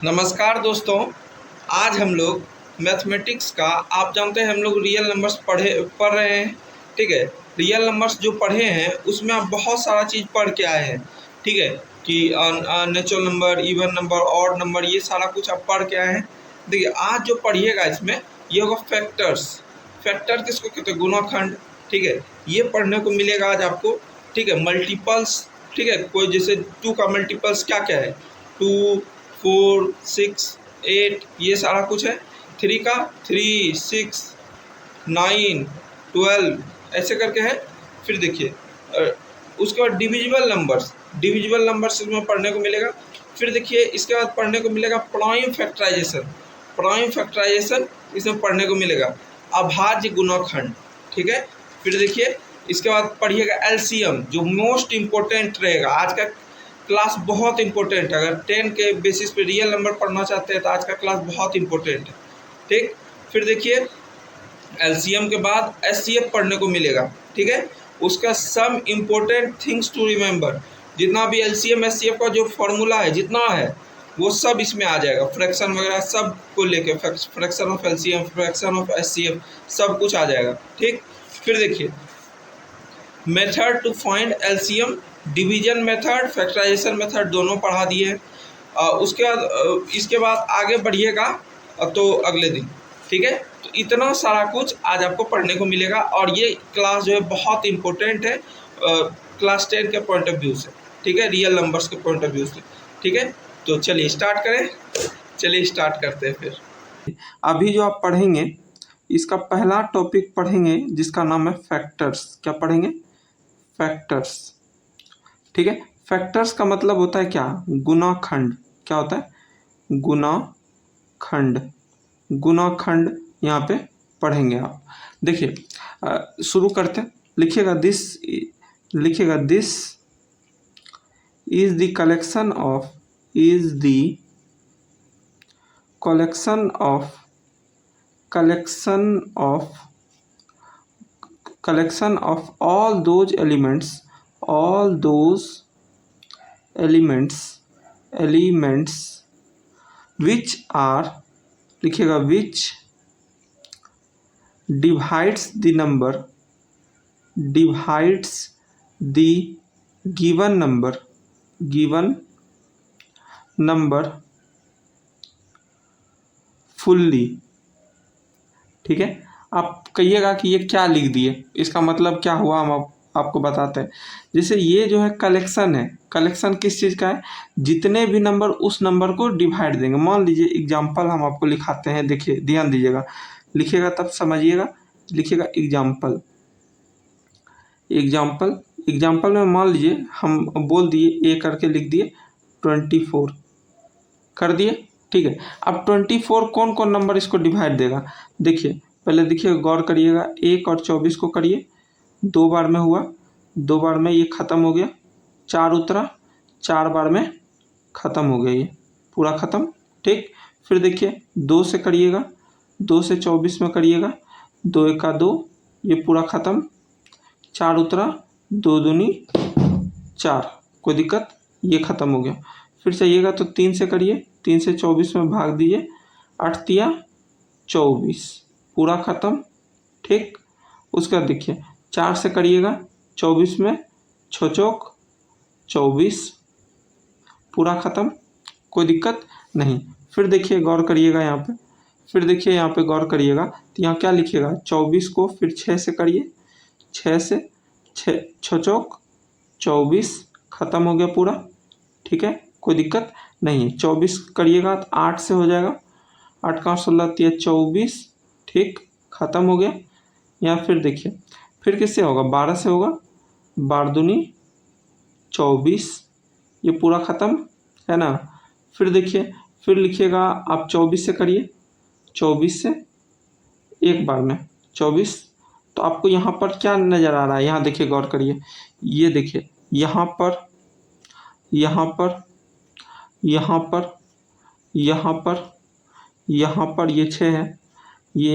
नमस्कार दोस्तों। आज हम लोग मैथमेटिक्स का, आप जानते हैं हम लोग रियल नंबर्स पढ़ रहे हैं। ठीक है, रियल नंबर्स जो पढ़े हैं उसमें आप बहुत सारा चीज़ पढ़ के आए हैं। ठीक है कि natural number, even number, odd number, ये सारा कुछ आप पढ़ के आए हैं। देखिए आज जो पढ़िएगा इसमें ये होगा फैक्टर्स। फैक्टर किसको कहते हैं? गुणनखंड। ठीक है, ये पढ़ने को मिलेगा आज आपको। ठीक है, मल्टीपल्स। ठीक है, कोई जैसे 2 का मल्टीपल्स क्या क्या है? 2, 4, 6, 8, ये सारा कुछ है। 3 का 3, 6, 9, 12, ऐसे करके है। फिर देखिए उसके बाद डिविजिबल नंबर्स इसमें पढ़ने को मिलेगा। फिर देखिए इसके बाद पढ़ने को मिलेगा प्राइम फैक्टराइजेशन इसमें पढ़ने को मिलेगा। अभाज्य गुणनखंड। ठीक है, फिर देखिए इसके बाद पढ़िएगा एलसीएम, जो मोस्ट इम्पोर्टेंट रहेगा। आज का क्लास बहुत इंपॉर्टेंट है। अगर 10 के बेसिस पे रियल नंबर पढ़ना चाहते हैं तो आज का क्लास बहुत इंपॉर्टेंट है। ठीक, फिर देखिए एलसीएम के बाद एचसीएफ पढ़ने को मिलेगा। ठीक है, उसका some important things to remember, जितना भी एलसीएम एचसीएफ का जो फॉर्मूला है जितना है वो सब इसमें आ जाएगा। फ्रैक्शन वगैरह सब को लेके, fraction of LCM, fraction of HCF, सब कुछ आ जाएगा। ठीक, फिर देखिए method to find LCM, division method, factorisation method दोनों पढ़ा दिए। उसके बाद इसके बाद आगे बढ़िएगा तो अगले दिन। ठीक है, तो इतना सारा कुछ आज आपको पढ़ने को मिलेगा और ये क्लास जो है बहुत इम्पोर्टेंट है क्लास 10 के पॉइंट ऑफ व्यू से। ठीक है, रियल नंबर्स के पॉइंट ऑफ व्यू से। ठीक है, तो चलिए स्टार्ट करें। चलिए स्टार्ट करते हैं। फिर अभी जो आप पढ़ेंगे इसका पहला टॉपिक पढ़ेंगे जिसका नाम है फैक्टर्स। क्या पढ़ेंगे? फैक्टर्स। ठीक है, फैक्टर्स का मतलब होता है क्या? गुणनखंड। क्या होता है? गुणनखंड। गुणनखंड यहाँ पे पढ़ेंगे आप। देखिए शुरू करते हैं। लिखिएगा this is the collection of all those elements which are, लिखिएगा which divides the given number fully। ठीक है, आप कहिएगा कि ये क्या लिख दिए, इसका मतलब क्या हुआ, हम आपको बताते हैं। जैसे ये जो है कलेक्शन है। कलेक्शन किस चीज़ का है? जितने भी नंबर उस नंबर को डिवाइड देंगे। मान लीजिए एग्जाम्पल हम आपको लिखाते हैं। देखिए ध्यान दीजिएगा, लिखिएगा तब समझिएगा। लिखिएगा एग्जाम्पल में मान लीजिए हम बोल दिए, ए करके लिख दिए 24 कर दिए। ठीक है, अब 24 कौन कौन नंबर इसको डिवाइड देगा? देखिए पहले देखिए, गौर करिएगा। 1 और 24 को करिए, 2 बार में हुआ, 2 बार में ये ख़त्म हो गया। 4 उतरा, 4 बार में ख़त्म हो गया, ये पूरा ख़त्म। ठीक, फिर देखिए 2 से करिएगा, 2 से 24 में करिएगा, 2 एका 2, ये पूरा ख़त्म। 4 उतरा, 2 दूनी 4, कोई दिक्कत, ये ख़त्म हो गया। फिर चाहिएगा तो 3 से करिए, 3 से 24 में भाग दीजिए, 8 तिया 24, पूरा ख़त्म। ठीक, उसके बाद देखिए 4 से करिएगा, 24 में 6 चौक 24, पूरा ख़त्म, कोई दिक्कत नहीं। फिर देखिए गौर करिएगा यहाँ पे, फिर देखिए यहाँ पे गौर करिएगा तो यहाँ क्या लिखिएगा? 24 को फिर 6 से करिए, 6 से 6 चौक 24, ख़त्म हो गया पूरा। ठीक है, कोई दिक्कत नहीं है। 24 करिएगा तो 8 से हो जाएगा, 8 का 16 तिया 24, ठीक, ख़त्म हो गया। या फिर देखिए फिर किससे होगा? 12 से होगा, 12 दूनी 24, ये पूरा ख़त्म है ना। फिर देखिए फिर लिखिएगा आप 24 से करिए, 24 से एक बार में 24, तो आपको यहाँ पर क्या नज़र आ रहा है? यहाँ देखिए, गौर करिए, ये देखिए यहाँ पर ये 6 है, ये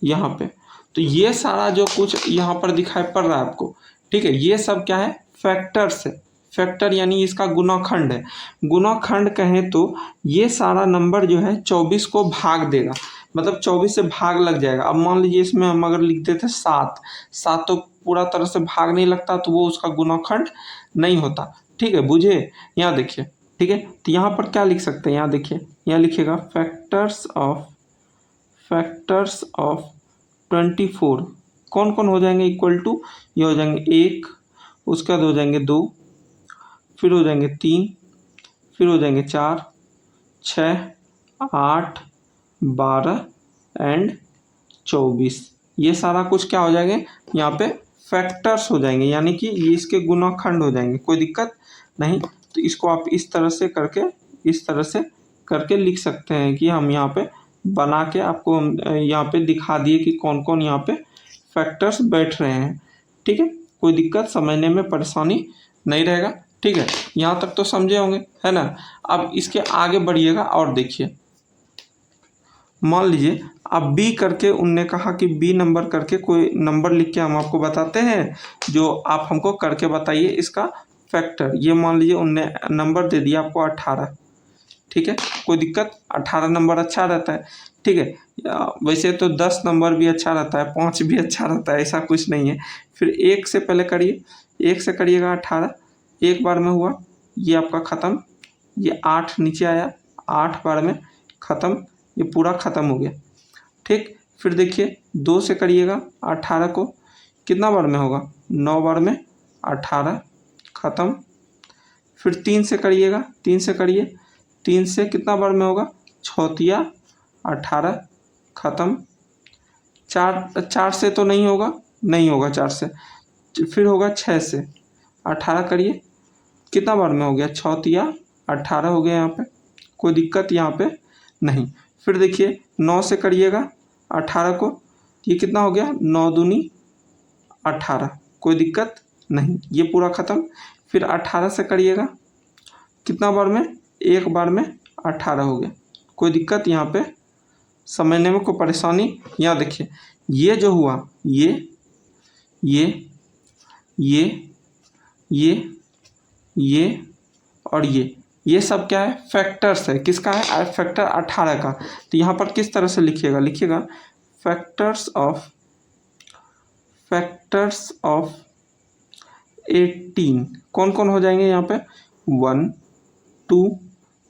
यहाँ पे, तो ये सारा जो कुछ यहाँ पर दिखाई पड़ रहा है आपको, ठीक है, ये सब क्या है? फैक्टर्स है। फैक्टर यानी इसका गुणाखंड है। गुणाखंड कहें तो ये सारा नंबर जो है 24 को भाग देगा, मतलब 24 से भाग लग जाएगा। अब मान लीजिए इसमें हम अगर लिख देते 7, 7 तो पूरा तरह से भाग नहीं लगता, तो वो उसका गुणाखंड नहीं होता। ठीक है, बुझे? यहाँ देखिए, ठीक है, तो यहाँ पर क्या लिख सकते हैं, यहाँ देखिए, यहाँ लिखिएगा फैक्टर्स ऑफ 24 कौन कौन हो जाएंगे इक्वल टू, ये हो जाएंगे 1, उसके बाद हो जाएंगे 2, फिर हो जाएंगे 3, फिर हो जाएंगे 4, 6, 8, 12 एंड 24। ये सारा कुछ क्या हो जाएंगे, यहाँ पे फैक्टर्स हो जाएंगे, यानी कि ये इसके गुणाखंड हो जाएंगे। कोई दिक्कत नहीं। तो इसको आप इस तरह से करके लिख सकते हैं कि हम यहाँ पे बना के आपको यहाँ पे दिखा दिए कि कौन कौन यहाँ पे फैक्टर्स बैठ रहे हैं। ठीक है, कोई दिक्कत, समझने में परेशानी नहीं रहेगा। ठीक है, यहाँ तक तो समझे होंगे, है ना। अब इसके आगे बढ़िएगा और देखिए, मान लीजिए अब बी करके उनने कहा कि बी नंबर करके कोई नंबर लिख के हम आपको बताते हैं, जो आप हमको करके बताइए इसका फैक्टर। ये मान लीजिए उनने नंबर दे दिया आपको 18। ठीक है, कोई दिक्कत, 18 नंबर अच्छा रहता है। ठीक है, वैसे तो 10 नंबर भी अच्छा रहता है, 5 भी अच्छा रहता है, ऐसा कुछ नहीं है। फिर 1 से पहले करिए, 1 से करिएगा 18, एक बार में हुआ, ये आपका ख़त्म। ये 8 नीचे आया, 8 बार में ख़त्म, ये पूरा ख़त्म हो गया। ठीक, फिर देखिए 2 से करिएगा 18 को, कितना बार में होगा, 9 बार में 18 ख़त्म। फिर 3 से करिएगा, 3 से करिए, 3 से कितना बार में होगा, 6 18 ख़त्म। 4 से तो नहीं होगा, 4 से। फिर होगा 6 से 18 करिए, कितना बार में हो गया, 6 18 हो गया यहाँ पे, कोई दिक्कत यहाँ पे नहीं। फिर देखिए 9 से करिएगा 18 को, ये कितना हो गया, 9 दूनी 18, कोई दिक्कत नहीं, ये पूरा ख़त्म। फिर 18 से करिएगा, कितना बार में, एक बार में 18 हो गया, कोई दिक्कत यहाँ पे, समझने में कोई परेशानी। यहाँ देखिए ये जो हुआ, ये और ये सब क्या है, फैक्टर्स है। किसका है, फैक्टर 18 का। तो यहाँ पर किस तरह से लिखिएगा फैक्टर्स ऑफ 18 कौन कौन हो जाएंगे यहाँ पे, 1, 2,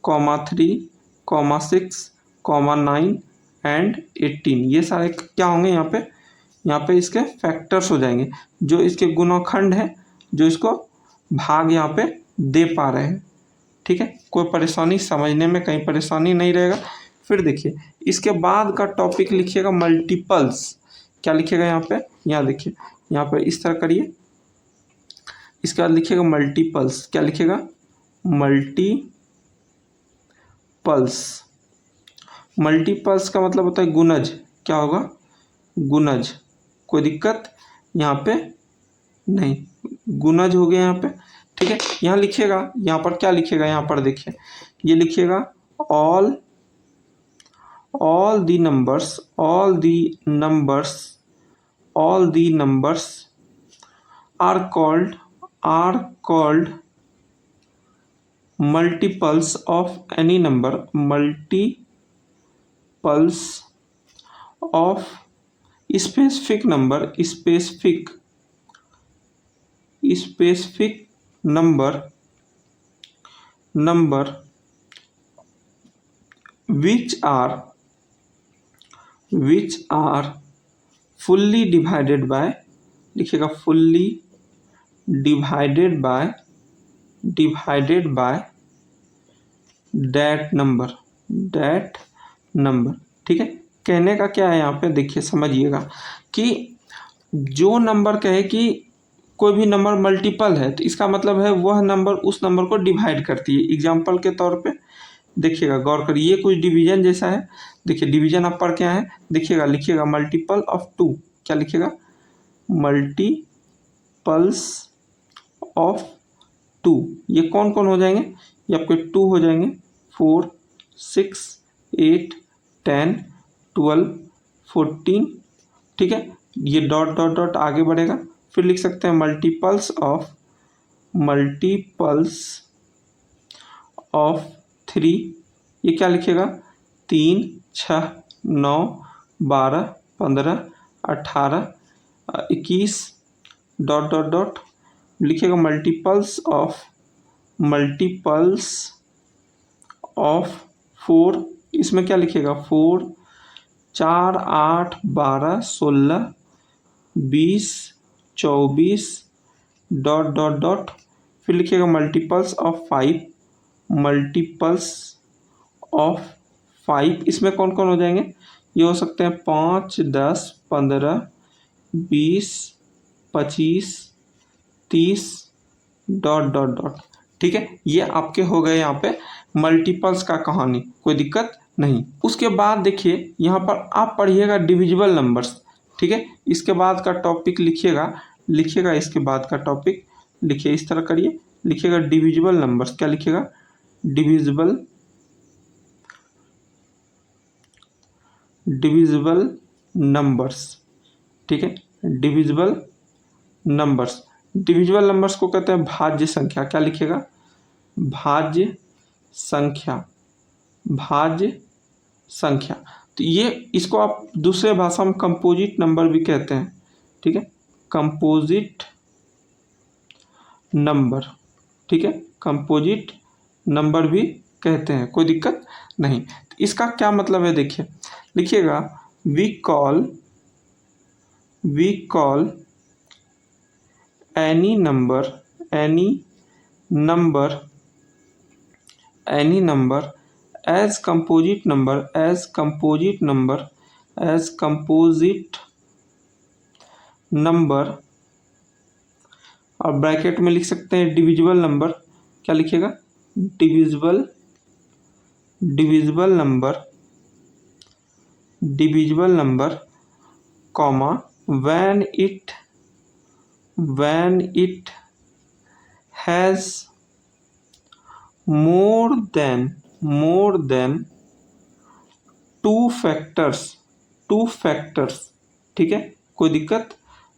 3, 6, 9 एंड 18। ये सारे क्या होंगे यहाँ पे इसके फैक्टर्स हो जाएंगे, जो इसके गुणनखंड है, जो इसको भाग यहाँ पे दे पा रहे हैं। ठीक है, कोई परेशानी, समझने में कहीं परेशानी नहीं रहेगा। फिर देखिए इसके बाद का टॉपिक लिखिएगा मल्टीपल्स। क्या लिखिएगा यहाँ पे, यहाँ देखिए, यहाँ पे इस तरह करिए, इसके बाद लिखिएगा मल्टीपल्स। क्या लिखिएगा, मल्टीपल्स का मतलब होता है गुणज। क्या होगा, गुणज, कोई दिक्कत यहाँ पे नहीं, गुणज हो गया यहाँ पे। ठीक है, यहाँ लिखिएगा, यहाँ पर क्या लिखिएगा, यहाँ पर देखिए, ये लिखिएगा all the numbers are called multiples of any number, multiples of specific number which are fully divided by, लिखिएगा fully divided by that number। ठीक है, कहने का क्या है यहाँ पे, देखिए समझिएगा कि जो नंबर कहे कि कोई भी नंबर मल्टीपल है, तो इसका मतलब है वह नंबर उस नंबर को डिवाइड करती है। एग्जाम्पल के तौर पे देखिएगा, गौर करिए, ये कुछ डिवीजन जैसा है। देखिए डिवीजन आप पढ़ क्या है, देखिएगा, लिखिएगा मल्टीपल ऑफ 2। क्या लिखिएगा, मल्टीपल्स ऑफ 2। ये कौन कौन हो जाएंगे, ये आपके 2 हो जाएंगे, 4, 6, 8, 10, 12, 14। ठीक है, ये डॉट डॉट डॉट आगे बढ़ेगा। फिर लिख सकते हैं मल्टीपल्स ऑफ मल्टीपल्स ऑफ 3, ये क्या लिखेगा 3, 6, 9, 12, 15, 18, 21 डॉट डॉट डॉट लिखेगा मल्टीपल्स ऑफ 4, इसमें क्या लिखेगा 4, 4, 8, 12, 16, 20, 24 डॉट डॉट डॉट फिर लिखेगा मल्टीपल्स ऑफ 5, इसमें कौन कौन हो जाएंगे, ये हो सकते हैं 5, 10, 15, 20, 25, 30 डॉट डॉट डॉट। ठीक है, ये आपके हो गए यहाँ पे मल्टीपल्स का कहानी, कोई दिक्कत नहीं। उसके बाद देखिए यहाँ पर आप पढ़िएगा डिविजिबल नंबर्स। ठीक है, इसके बाद का टॉपिक लिखिएगा इसके बाद का टॉपिक लिखिए, इस तरह करिए, लिखिएगा डिविजिबल नंबर्स। क्या लिखिएगा, डिविजिबल नंबर्स। ठीक है, डिविजिबल नंबर्स को कहते हैं भाज्य संख्या। क्या लिखिएगा, भाज्य संख्या। तो ये इसको आप दूसरे भाषा में कंपोजिट नंबर भी कहते हैं। ठीक है, कंपोजिट नंबर। ठीक है, कंपोजिट नंबर भी कहते हैं, कोई दिक्कत नहीं। तो इसका क्या मतलब है देखिए, लिखिएगा we call any number as composite number और ब्रैकेट में लिख सकते हैं डिविजिबल नंबर। क्या लिखिएगा, divisible number comma when it has more than two factors. ठीक है, कोई दिक्कत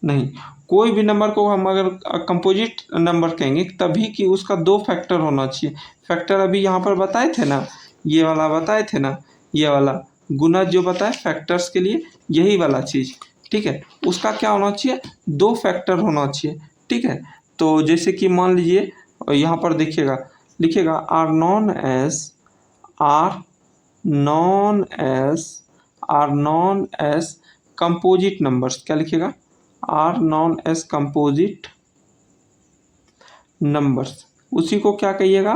नहीं। कोई भी नंबर को हम अगर कंपोजिट नंबर कहेंगे तभी कि उसका 2 फैक्टर होना चाहिए। फैक्टर अभी यहाँ पर बताए थे ना, ये वाला बताए थे ना, ये वाला गुना जो बताए फैक्टर्स के लिए, यही वाला चीज़। ठीक है, उसका क्या होना चाहिए, 2 फैक्टर होना चाहिए। ठीक है, तो जैसे कि मान लीजिए यहाँ पर देखिएगा, लिखिएगा are known as composite numbers. क्या लिखिएगा, are known as composite numbers, उसी को क्या कहिएगा,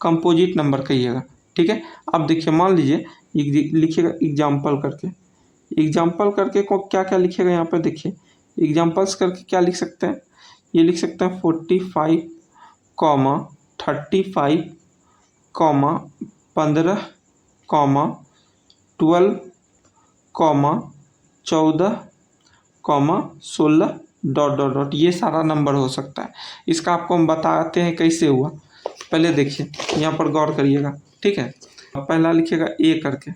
कंपोजिट नंबर कहिएगा। ठीक है, अब देखिए मान लीजिए लिखिएगा एग्जाम्पल करके को क्या क्या लिखिएगा यहाँ पर देखिए, एग्जाम्पल्स करके क्या लिख सकते हैं, ये लिख सकते हैं 45, 35, 15, 12, 14, 16 डॉट डॉट डॉट, ये सारा नंबर हो सकता है। इसका आपको हम बताते हैं कैसे हुआ, पहले देखिए यहाँ पर गौर करिएगा। ठीक है, पहला लिखिएगा ए करके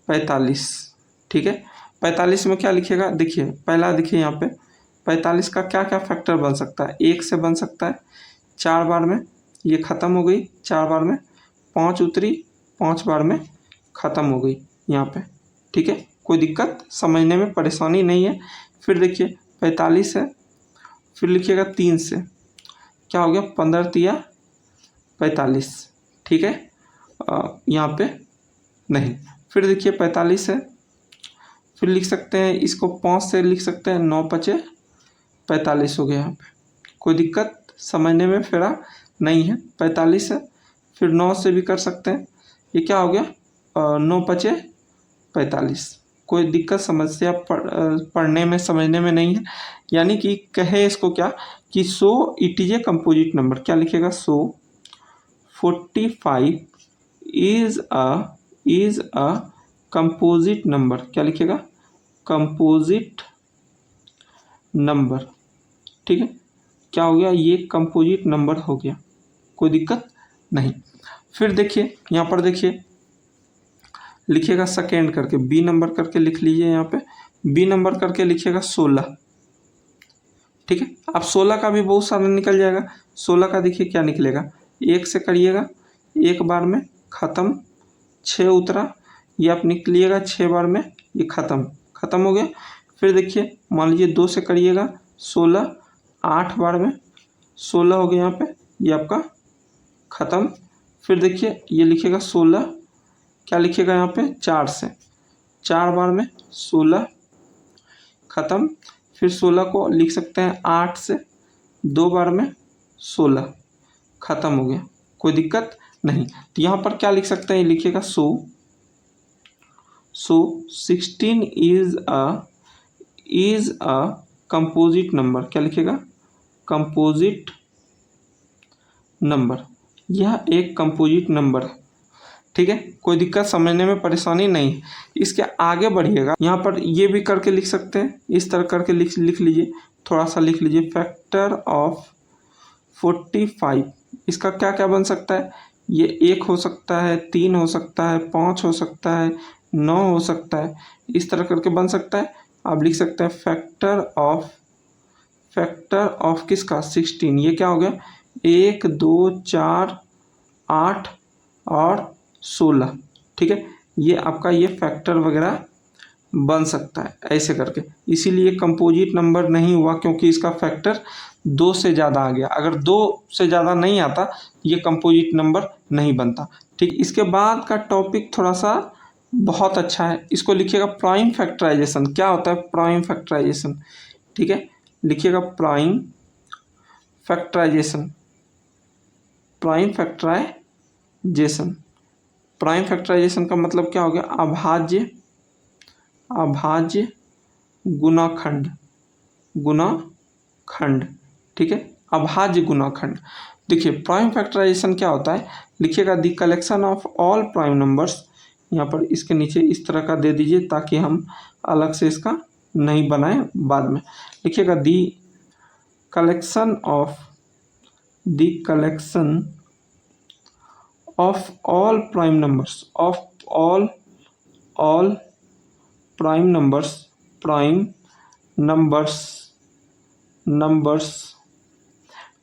45। ठीक है, 45 में क्या लिखिएगा, देखिए पहला देखिए यहाँ पे 45 का क्या क्या फैक्टर बन सकता है, 1 से बन सकता है, 4 बार में ये ख़त्म हो गई, 4 बार में 5 उतरी, 5 बार में ख़त्म हो गई यहाँ पे। ठीक है, कोई दिक्कत, समझने में परेशानी नहीं है। फिर देखिए 45 है, फिर लिखिएगा 3 से, क्या हो गया 15 तिया 45। ठीक है, यहाँ पे नहीं। फिर देखिए 45 है, फिर लिख सकते हैं इसको 5 से लिख सकते हैं, 9 5 45 हो गया यहाँ पे, कोई दिक्कत समझने में फेरा नहीं है। 45 है, फिर 9 से भी कर सकते हैं, ये क्या हो गया 9 5 45, कोई दिक्कत समस्या पढ़ने में समझने में नहीं है। यानी कि कहे इसको क्या कि so it is a composite number. क्या लिखेगा, सो 45 इज अ कंपोजिट नंबर। क्या लिखेगा, कंपोजिट नंबर। ठीक है, क्या हो गया, ये कंपोजिट नंबर हो गया, कोई दिक्कत नहीं। फिर देखिए यहाँ पर देखिए लिखिएगा सेकेंड करके, बी नंबर करके लिख लीजिए, यहाँ पे बी नंबर करके लिखिएगा 16। ठीक है। अब 16 का भी बहुत सारा निकल जाएगा। 16 का देखिए क्या निकलेगा, 1 से करिएगा, एक बार में ख़त्म, 6 उतरा, ये आप निकलिएगा 6 बार में, ये ख़त्म हो गया। फिर देखिए मान लीजिए 2 से करिएगा 16, 8 बार में 16 हो गया यहाँ पे, ये आपका ख़त्म। फिर देखिए ये लिखिएगा 16, क्या लिखिएगा यहाँ पे 4 से, 4 बार में 16 ख़त्म। फिर 16 को लिख सकते हैं 8 से, 2 बार में 16 ख़त्म हो गया, कोई दिक्कत नहीं। तो यहाँ पर क्या लिख सकते हैं, लिखिएगा सो 16 इज अ कंपोजिट नंबर, क्या लिखिएगा कंपोजिट नंबर, यह एक कंपोजिट नंबर है। ठीक है, कोई दिक्कत, समझने में परेशानी नहीं। इसके आगे बढ़िएगा, यहाँ पर ये भी करके लिख सकते हैं, इस तरह करके लिख लीजिए, थोड़ा सा लिख लीजिए, फैक्टर ऑफ 45। इसका क्या क्या बन सकता है, ये 1 हो सकता है, 3 हो सकता है, 5 हो सकता है, 9 हो सकता है, इस तरह करके बन सकता है। आप लिख सकते हैं फैक्टर ऑफ किसका 16, ये क्या हो गया 1 2 4 8 और 16। ठीक है, ये आपका ये फैक्टर वगैरह बन सकता है ऐसे करके, इसीलिए कंपोजिट नंबर नहीं हुआ क्योंकि इसका फैक्टर 2 से ज़्यादा आ गया। अगर 2 से ज़्यादा नहीं आता ये कंपोजिट नंबर नहीं बनता। ठीक, इसके बाद का टॉपिक थोड़ा सा बहुत अच्छा है, इसको लिखिएगा प्राइम फैक्टराइजेशन। क्या होता है प्राइम फैक्टराइजेशन, ठीक है, लिखिएगा prime factorisation. Prime factorisation, prime factorisation का मतलब क्या हो गया, अभाज्य गुणाखंड। ठीक है, अभाज्य गुणाखंड। देखिए प्राइम फैक्टराइजेशन क्या होता है, लिखिएगा the collection of all prime numbers, यहाँ पर इसके नीचे इस तरह का दे दीजिए ताकि हम अलग से इसका नहीं बनाएं बाद में। लिखिएगा the collection of all prime numbers, of all prime numbers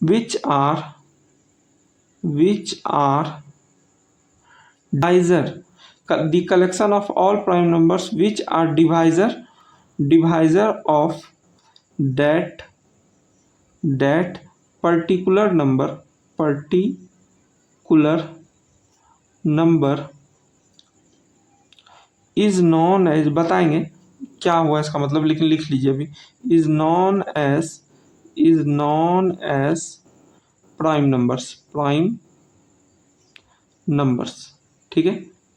which are divisor, the collection of all prime numbers which are divisor of that particular number is known as, बताएंगे क्या हुआ इसका मतलब, लिख लीजिए अभी, is known as prime numbers. ठीक है,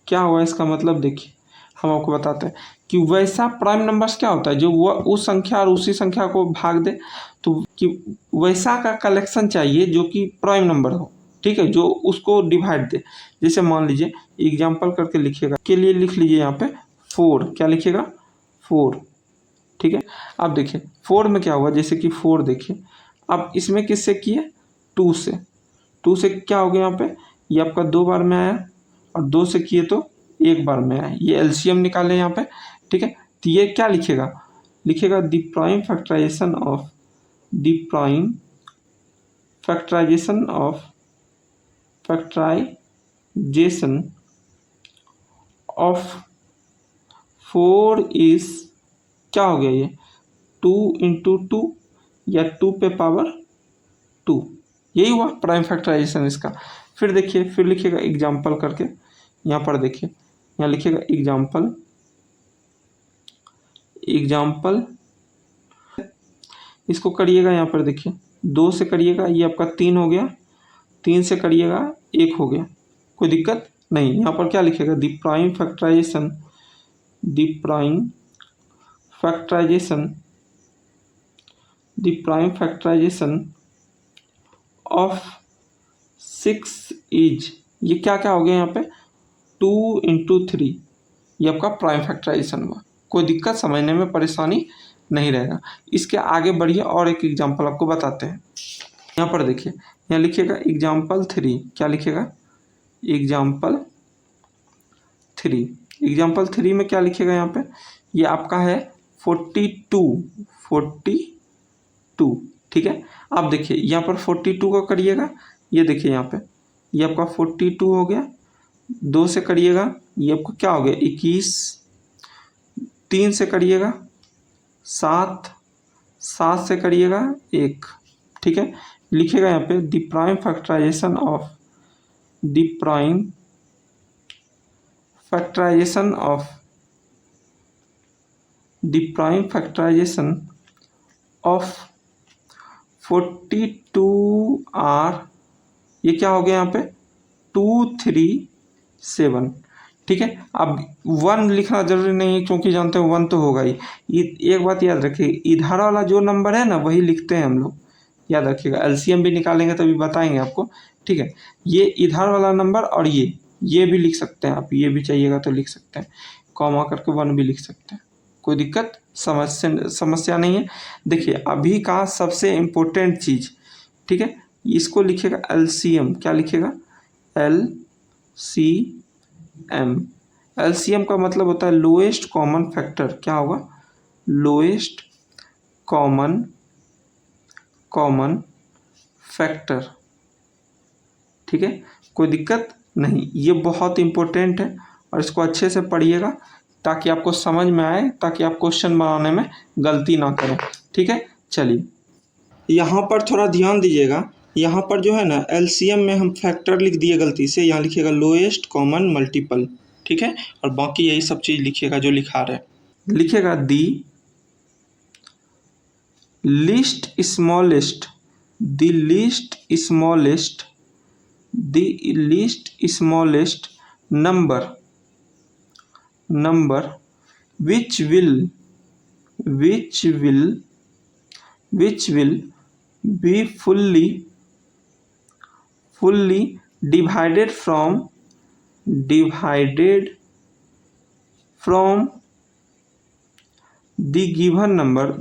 क्या हुआ इसका मतलब, देखिए हम आपको बताते हैं कि वैसा प्राइम नंबर्स क्या होता है जो वह उस संख्या और उसी संख्या को भाग दे, तो कि वैसा का कलेक्शन चाहिए जो कि प्राइम नंबर हो। ठीक है, जो उसको डिवाइड दे। जैसे मान लीजिए एग्जाम्पल करके लिखिएगा, के लिए लिख लीजिए यहाँ पे 4, क्या लिखिएगा 4। ठीक है, अब देखिए 4 में क्या हुआ, जैसे कि 4 देखिए, अब इसमें किससे किए 2 से क्या हो गया यहाँ पे, ये आपका 2 बार में आया और 2 से किए तो 1 बार में आया, ये एलसीएम निकाले यहाँ पे। ठीक है, तो ये क्या लिखिएगा the prime factorisation of 4 is, क्या हो गया ये 2 × 2 या 2 पे पावर 2, यही हुआ प्राइम फैक्टराइजेशन इसका। फिर देखिए, फिर लिखिएगा एग्जाम्पल करके, यहाँ पर देखिए, यहाँ लिखिएगा एग्जाम्पल, इसको करिएगा, यहाँ पर देखिए 2 से करिएगा, ये आपका 3 हो गया, 3 से करिएगा 1 हो गया, कोई दिक्कत नहीं। यहाँ पर क्या लिखिएगा the prime factorisation of 6 is, ये क्या क्या हो गया यहाँ पे 2 × 3, ये आपका प्राइम फैक्टराइजेशन हुआ। कोई दिक्कत, समझने में परेशानी नहीं रहेगा। इसके आगे बढ़िए और एक एग्जांपल आपको बताते हैं। यहाँ पर देखिए, यहाँ लिखिएगा एग्जांपल 3, क्या लिखिएगा एग्जांपल 3 में क्या लिखिएगा यहाँ पे, ये आपका है 42। ठीक है। अब देखिए यहाँ पर 42 का करिएगा, ये देखिए यहाँ पे ये आपका 42 हो गया, 2 से करिएगा ये आपको क्या हो गया 21, 3 से करिएगा 7, 7 से करिएगा 1, ठीक है। लिखिएगा यहाँ पे the prime factorisation of the prime factorisation of the prime factorisation of 42 are, ये क्या हो गया यहाँ पे 237, ठीक है। अब 1 लिखना जरूरी नहीं है क्योंकि जानते हैं 1 तो होगा ही। एक बात याद रखिए, इधर वाला जो नंबर है ना वही लिखते हैं हम लोग, याद रखिएगा। एलसीएम भी निकालेंगे तभी बताएंगे आपको, ठीक है। ये इधर वाला नंबर और ये भी लिख सकते हैं आप, ये भी चाहिएगा तो लिख सकते हैं, कॉमा करके 1 भी लिख सकते हैं, कोई दिक्कत समस्या नहीं है। देखिए अभी का सबसे इम्पोर्टेंट चीज़, ठीक है, इसको लिखिएगा एलसीएम, क्या लिखिएगा एलसीएम। एलसीएम का मतलब होता है लोएस्ट कॉमन फैक्टर, क्या होगा लोएस्ट कॉमन फैक्टर, ठीक है, कोई दिक्कत नहीं। ये बहुत इम्पोर्टेंट है और इसको अच्छे से पढ़िएगा ताकि आपको समझ में आए, ताकि आप क्वेश्चन बनाने में गलती ना करें, ठीक है। चलिए यहाँ पर थोड़ा ध्यान दीजिएगा, यहाँ पर जो है ना एलसीएम में हम फैक्टर लिख दिए गलती से, यहाँ लिखिएगा लोएस्ट कॉमन मल्टीपल, ठीक है। और बाकी यही सब चीज़ लिखिएगा जो लिखा रहे, लिखिएगा the least smallest number which will be fully divided from the given number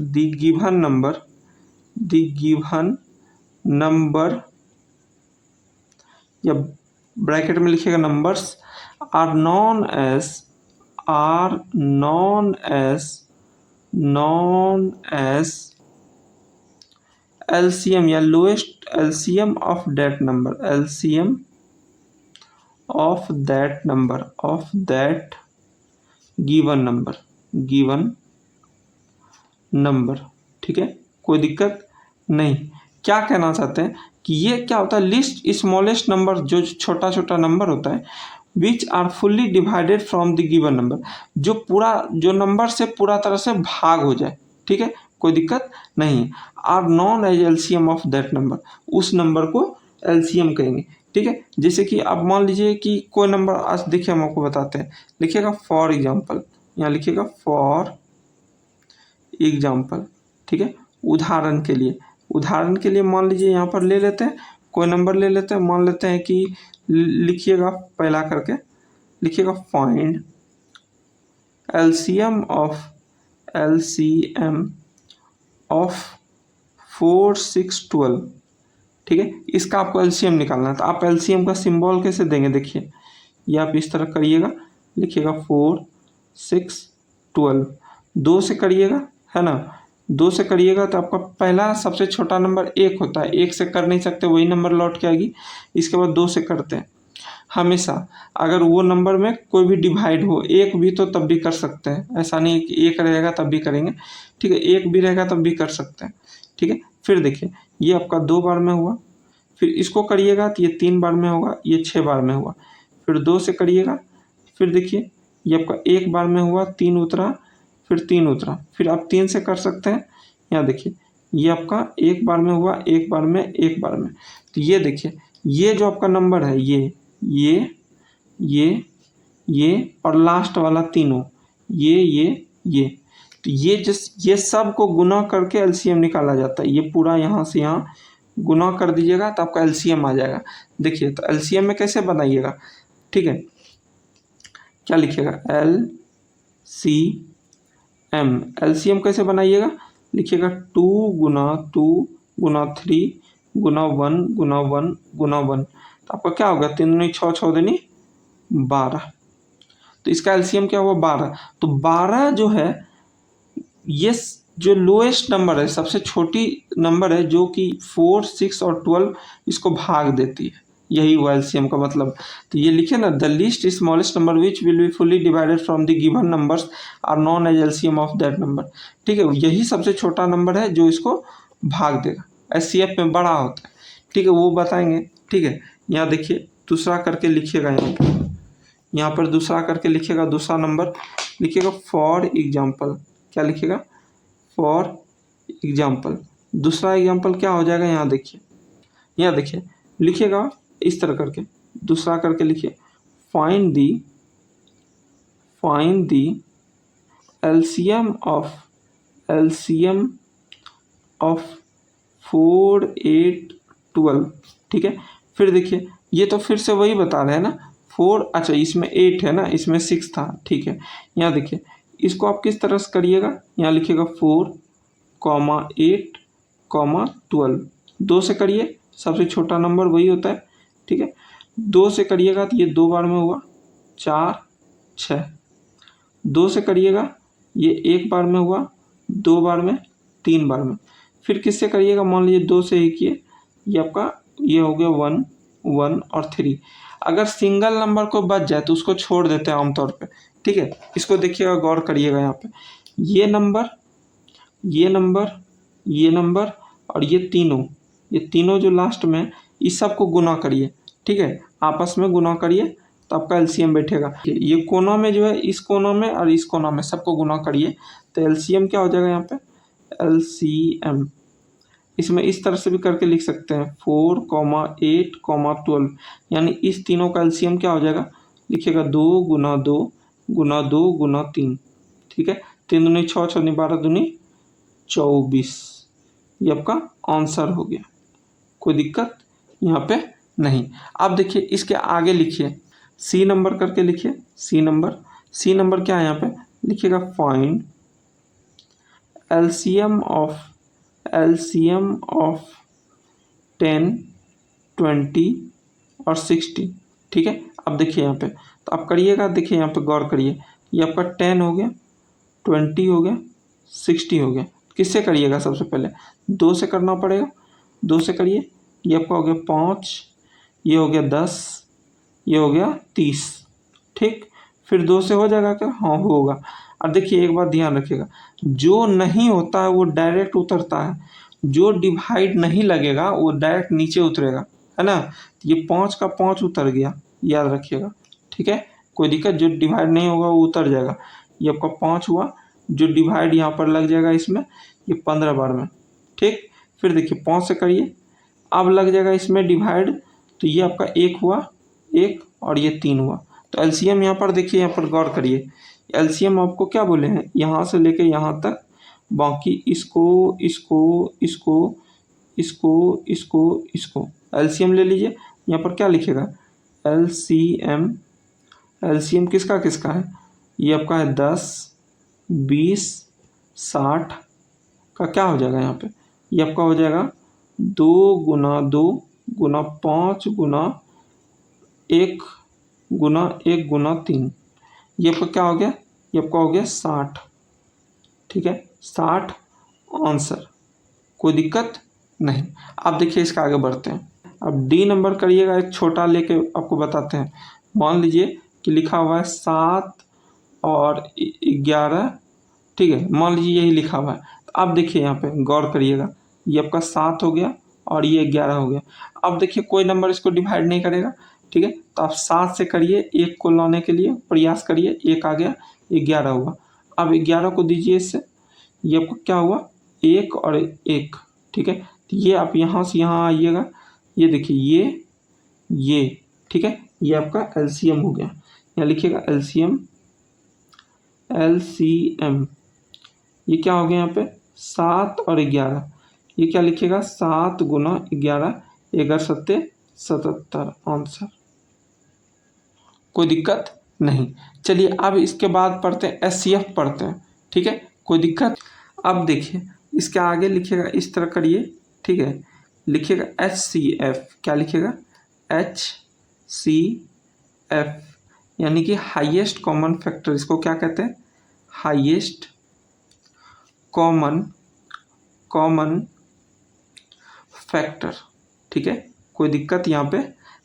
या ब्रैकेट में लिखिएगा numbers are known as LCM या lowest LCM of that number, of that given number, ठीक है, कोई दिक्कत नहीं। क्या कहना चाहते हैं कि ये क्या होता है लिस्ट स्मॉलेस्ट नंबर, जो छोटा छोटा नंबर होता है, which are fully divided from the given number, जो नंबर से पूरा तरह से भाग हो जाए, ठीक है, कोई दिक्कत नहीं। Are known as LCM of that number, उस नंबर को एलसीएम कहेंगे, ठीक है। जैसे कि आप मान लीजिए कि कोई नंबर, आज देखिए हम आपको बताते हैं, लिखिएगा फॉर एग्जाम्पल, यहाँ लिखिएगा फॉर एग्जाम्पल, ठीक है। उदाहरण के लिए मान लीजिए यहाँ पर ले लेते हैं, कोई नंबर ले लेते हैं, मान लेते हैं कि लिखिएगा पहला करके, लिखिएगा फाइंड एलसीएम ऑफ 4, 6, 12, ठीक है। इसका आपको एलसीएम निकालना है, तो आप एलसीएम का सिंबल कैसे देंगे, देखिए ये आप इस तरह करिएगा, लिखिएगा 4, 6, 12, 2 से करिएगा, है ना, 2 से करिएगा तो आपका पहला सबसे छोटा नंबर 1 होता है, 1 से कर नहीं सकते, वही नंबर लौट के आएगी। इसके बाद 2 से करते हैं हमेशा, अगर वो नंबर में कोई भी डिवाइड हो, 1 भी तो तब भी कर सकते हैं, ऐसा नहीं है कि 1 रहेगा तब भी करेंगे, ठीक है, 1 भी रहेगा तब भी कर सकते हैं, ठीक है। फिर देखिए ये आपका 2 बार में हुआ, फिर इसको करिएगा तो ये 3 बार में होगा, ये 6 बार में हुआ, फिर 2 से करिएगा, फिर देखिए ये आपका 1 बार में हुआ, 3 उतरा, फिर 3 उतरा, फिर आप 3 से कर सकते हैं। यहाँ देखिए ये आपका 1 बार में हुआ, 1 बार में, 1 बार में, तो ये देखिए ये जो आपका नंबर है ये और लास्ट वाला तीनों ये, तो ये सब को गुना करके एलसीएम निकाला जाता है। ये पूरा यहाँ से यहाँ गुना कर दीजिएगा तो आपका एलसीएम आ जाएगा। देखिए तो एलसीएम में कैसे बनाइएगा, ठीक है, क्या लिखिएगा एलसीएम कैसे बनाइएगा, लिखिएगा 2 गुना 3 गुना 1 गुना 1 गुना 1, तो आपका क्या होगा 3 दूनी 6, 6 दूनी 12, तो इसका एलसीएम क्या हुआ 12। तो 12 जो है ये जो लोएस्ट नंबर है, सबसे छोटी नंबर है, जो कि 4, 6 और 12 इसको भाग देती है, यही वो एलसीएम का मतलब। तो ये लिखे ना, the least smallest number which will be fully divided from the given numbers are known as LCM of that number. ठीक है, यही सबसे छोटा नंबर है जो इसको भाग देगा। एचसीएफ में बड़ा होता है, ठीक है, वो बताएंगे। ठीक है, यहाँ देखिए दूसरा करके लिखिएगा, यहाँ पर दूसरा करके लिखिएगा, दूसरा नंबर लिखिएगा फॉर एग्जाम्पल। क्या लिखिएगा? For example. दूसरा एग्जाम्पल क्या हो जाएगा, यहाँ देखिए, यहाँ देखिए लिखिएगा इस तरह करके, दूसरा करके लिखिए फाइंड दी एलसीएम ऑफ 4, 8, 12। ठीक है, फिर देखिए ये तो फिर से वही बता रहे हैं ना, 4, अच्छा इसमें 8 है ना, इसमें 6 था। ठीक है, यहाँ देखिए इसको आप किस तरह से करिएगा, यहाँ लिखिएगा 4, 8, 12, 2 से करिए, सबसे छोटा नंबर वही होता है। ठीक है, 2 से करिएगा तो ये 2 बार में हुआ, 4, 6। 2 से करिएगा ये 1 बार में हुआ, 2 बार में, 3 बार में। फिर किससे करिएगा, मान लीजिए 2 से ही किए, ये आपका ये हो गया 1, 1 और 3। अगर सिंगल नंबर को बच जाए तो उसको छोड़ देते हैं आमतौर पे। ठीक है, इसको देखिएगा, गौर करिएगा, यहाँ पे ये नंबर, ये नंबर, ये नंबर और ये तीनों जो लास्ट में, इस सब को गुना करिए। ठीक है, आपस में गुना करिए तो आपका एलसीएम बैठेगा। ये कोना में जो है, इस कोना में और इस कोना में सबको गुना करिए तो एलसीएम क्या हो जाएगा, यहाँ पे एलसीएम। इसमें इस तरह से भी करके लिख सकते हैं 4, 8, 12, यानी इस तीनों का एलसीएम क्या हो जाएगा, लिखिएगा 2 गुना 2 गुना 2 गुना 3। ठीक है, 3 दूनी 6, 6 दूनी 12, दूनी 24। ये आपका आंसर हो गया, कोई दिक्कत यहाँ पे नहीं। अब देखिए इसके आगे लिखिए, सी नंबर करके लिखिए, सी नंबर क्या है, यहाँ पे लिखिएगा फाइंड एलसीएम ऑफ 10, 20 और 60। ठीक है, अब देखिए यहाँ पे, तो आप करिएगा, देखिए यहाँ पे गौर करिए, ये आपका 10 हो गया, 20 हो गया, 60 हो गया। किससे करिएगा, सबसे पहले 2 से करना पड़ेगा, 2 से करिए, ये आपका हो गया 5, ये हो गया 10, ये हो गया 30। ठीक, फिर 2 से हो जाएगा क्या, हाँ होगा। अब देखिए एक बात ध्यान रखिएगा, जो नहीं होता है वो डायरेक्ट उतरता है, जो डिवाइड नहीं लगेगा वो डायरेक्ट नीचे उतरेगा, है ना। ये 5 का 5 उतर गया, याद रखिएगा। ठीक है, कोई दिक्कत, जो डिवाइड नहीं होगा वो उतर जाएगा। ये आपका 5 हुआ, जो डिवाइड यहाँ पर लग जाएगा इसमें, ये 15 बार में। ठीक, फिर देखिए 5 से करिए, अब लग जाएगा इसमें डिवाइड, तो ये आपका 1 हुआ, 1 और ये 3 हुआ। तो एलसीएम यहाँ पर देखिए, यहाँ पर गौर करिए, एलसीएम आपको क्या बोले हैं, यहाँ से लेके यहाँ तक, बाकी इसको एलसीएम ले लीजिए। यहाँ पर क्या लिखेगा, एलसीएम किसका किसका है, ये आपका है 10, 20, 60 का क्या हो जाएगा, यहाँ पे ये आपका हो जाएगा 2 गुना 2 गुना 5 गुना 1 गुना 1 गुना 3। ये आपका क्या हो गया, ये आपका हो गया 60। ठीक है, 60 आंसर, कोई दिक्कत नहीं। अब देखिए इसका आगे बढ़ते हैं। अब डी नंबर करिएगा, एक छोटा लेके आपको बताते हैं। मान लीजिए कि लिखा हुआ है 7 और 11। ठीक है, मान लीजिए यही लिखा हुआ है। तो अब देखिए यहाँ पे गौर करिएगा, ये आपका 7 हो गया और ये 11 हो गया। अब देखिए कोई नंबर इसको डिवाइड नहीं करेगा। ठीक है, तो आप 7 से करिए, 1 को लाने के लिए प्रयास करिए, 1 आ गया, 11 हुआ। अब 11 को दीजिए इससे, ये आपको क्या हुआ, 1 और 1। ठीक है, तो ये आप यहाँ से यहाँ आइएगा, ये देखिए ये। ठीक है, ये आपका एलसीएम हो गया। यहाँ लिखिएगा एलसीएम, ये क्या हो गया यहाँ पे 7 और 11। ये क्या लिखिएगा, 7 गुना 11, 11 सत्ते 77 आंसर, कोई दिक्कत नहीं। चलिए अब इसके बाद पढ़ते हैं एचसीएफ पढ़ते हैं। ठीक है, कोई दिक्कत। अब देखिए इसके आगे लिखिएगा, इस तरह करिए। ठीक है, लिखिएगा एचसीएफ, क्या लिखिएगा, एचसीएफ, यानी कि हाईएस्ट कॉमन फैक्टर। इसको क्या कहते हैं, हाईएस्ट कॉमन फैक्टर, ठीक है, कोई दिक्कत यहाँ पे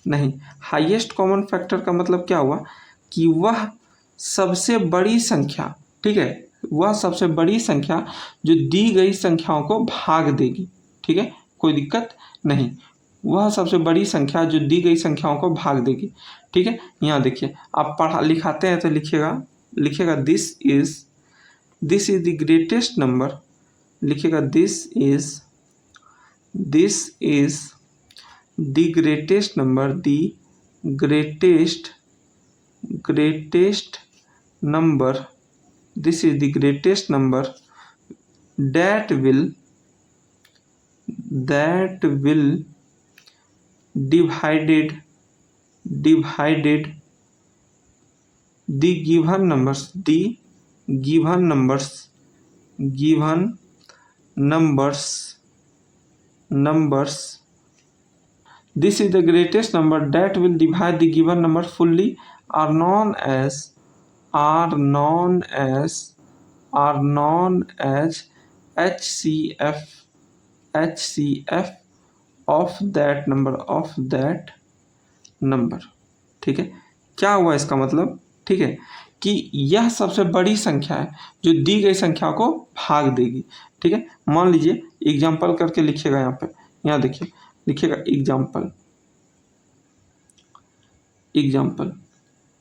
नहीं। हाईएस्ट कॉमन फैक्टर का मतलब क्या हुआ कि वह सबसे बड़ी संख्या, ठीक है, वह सबसे बड़ी संख्या जो दी गई संख्याओं को भाग देगी, ठीक है, कोई दिक्कत नहीं, वह सबसे बड़ी संख्या जो दी गई संख्याओं को भाग देगी, ठीक है। यहाँ देखिए आप पढ़ा लिखाते हैं तो लिखिएगा this is the greatest number, लिखिएगा this is the greatest number, this is the greatest number that will divided the given numbers, this is the greatest number that will divide the given number fully are known as HCF of that number, ठीक है। क्या हुआ इसका मतलब, ठीक है, कि यह सबसे बड़ी संख्या है जो दी गई संख्या को भाग देगी, ठीक है। मान लीजिए एग्जाम्पल करके लिखिएगा, यहाँ देखिए लिखिएगा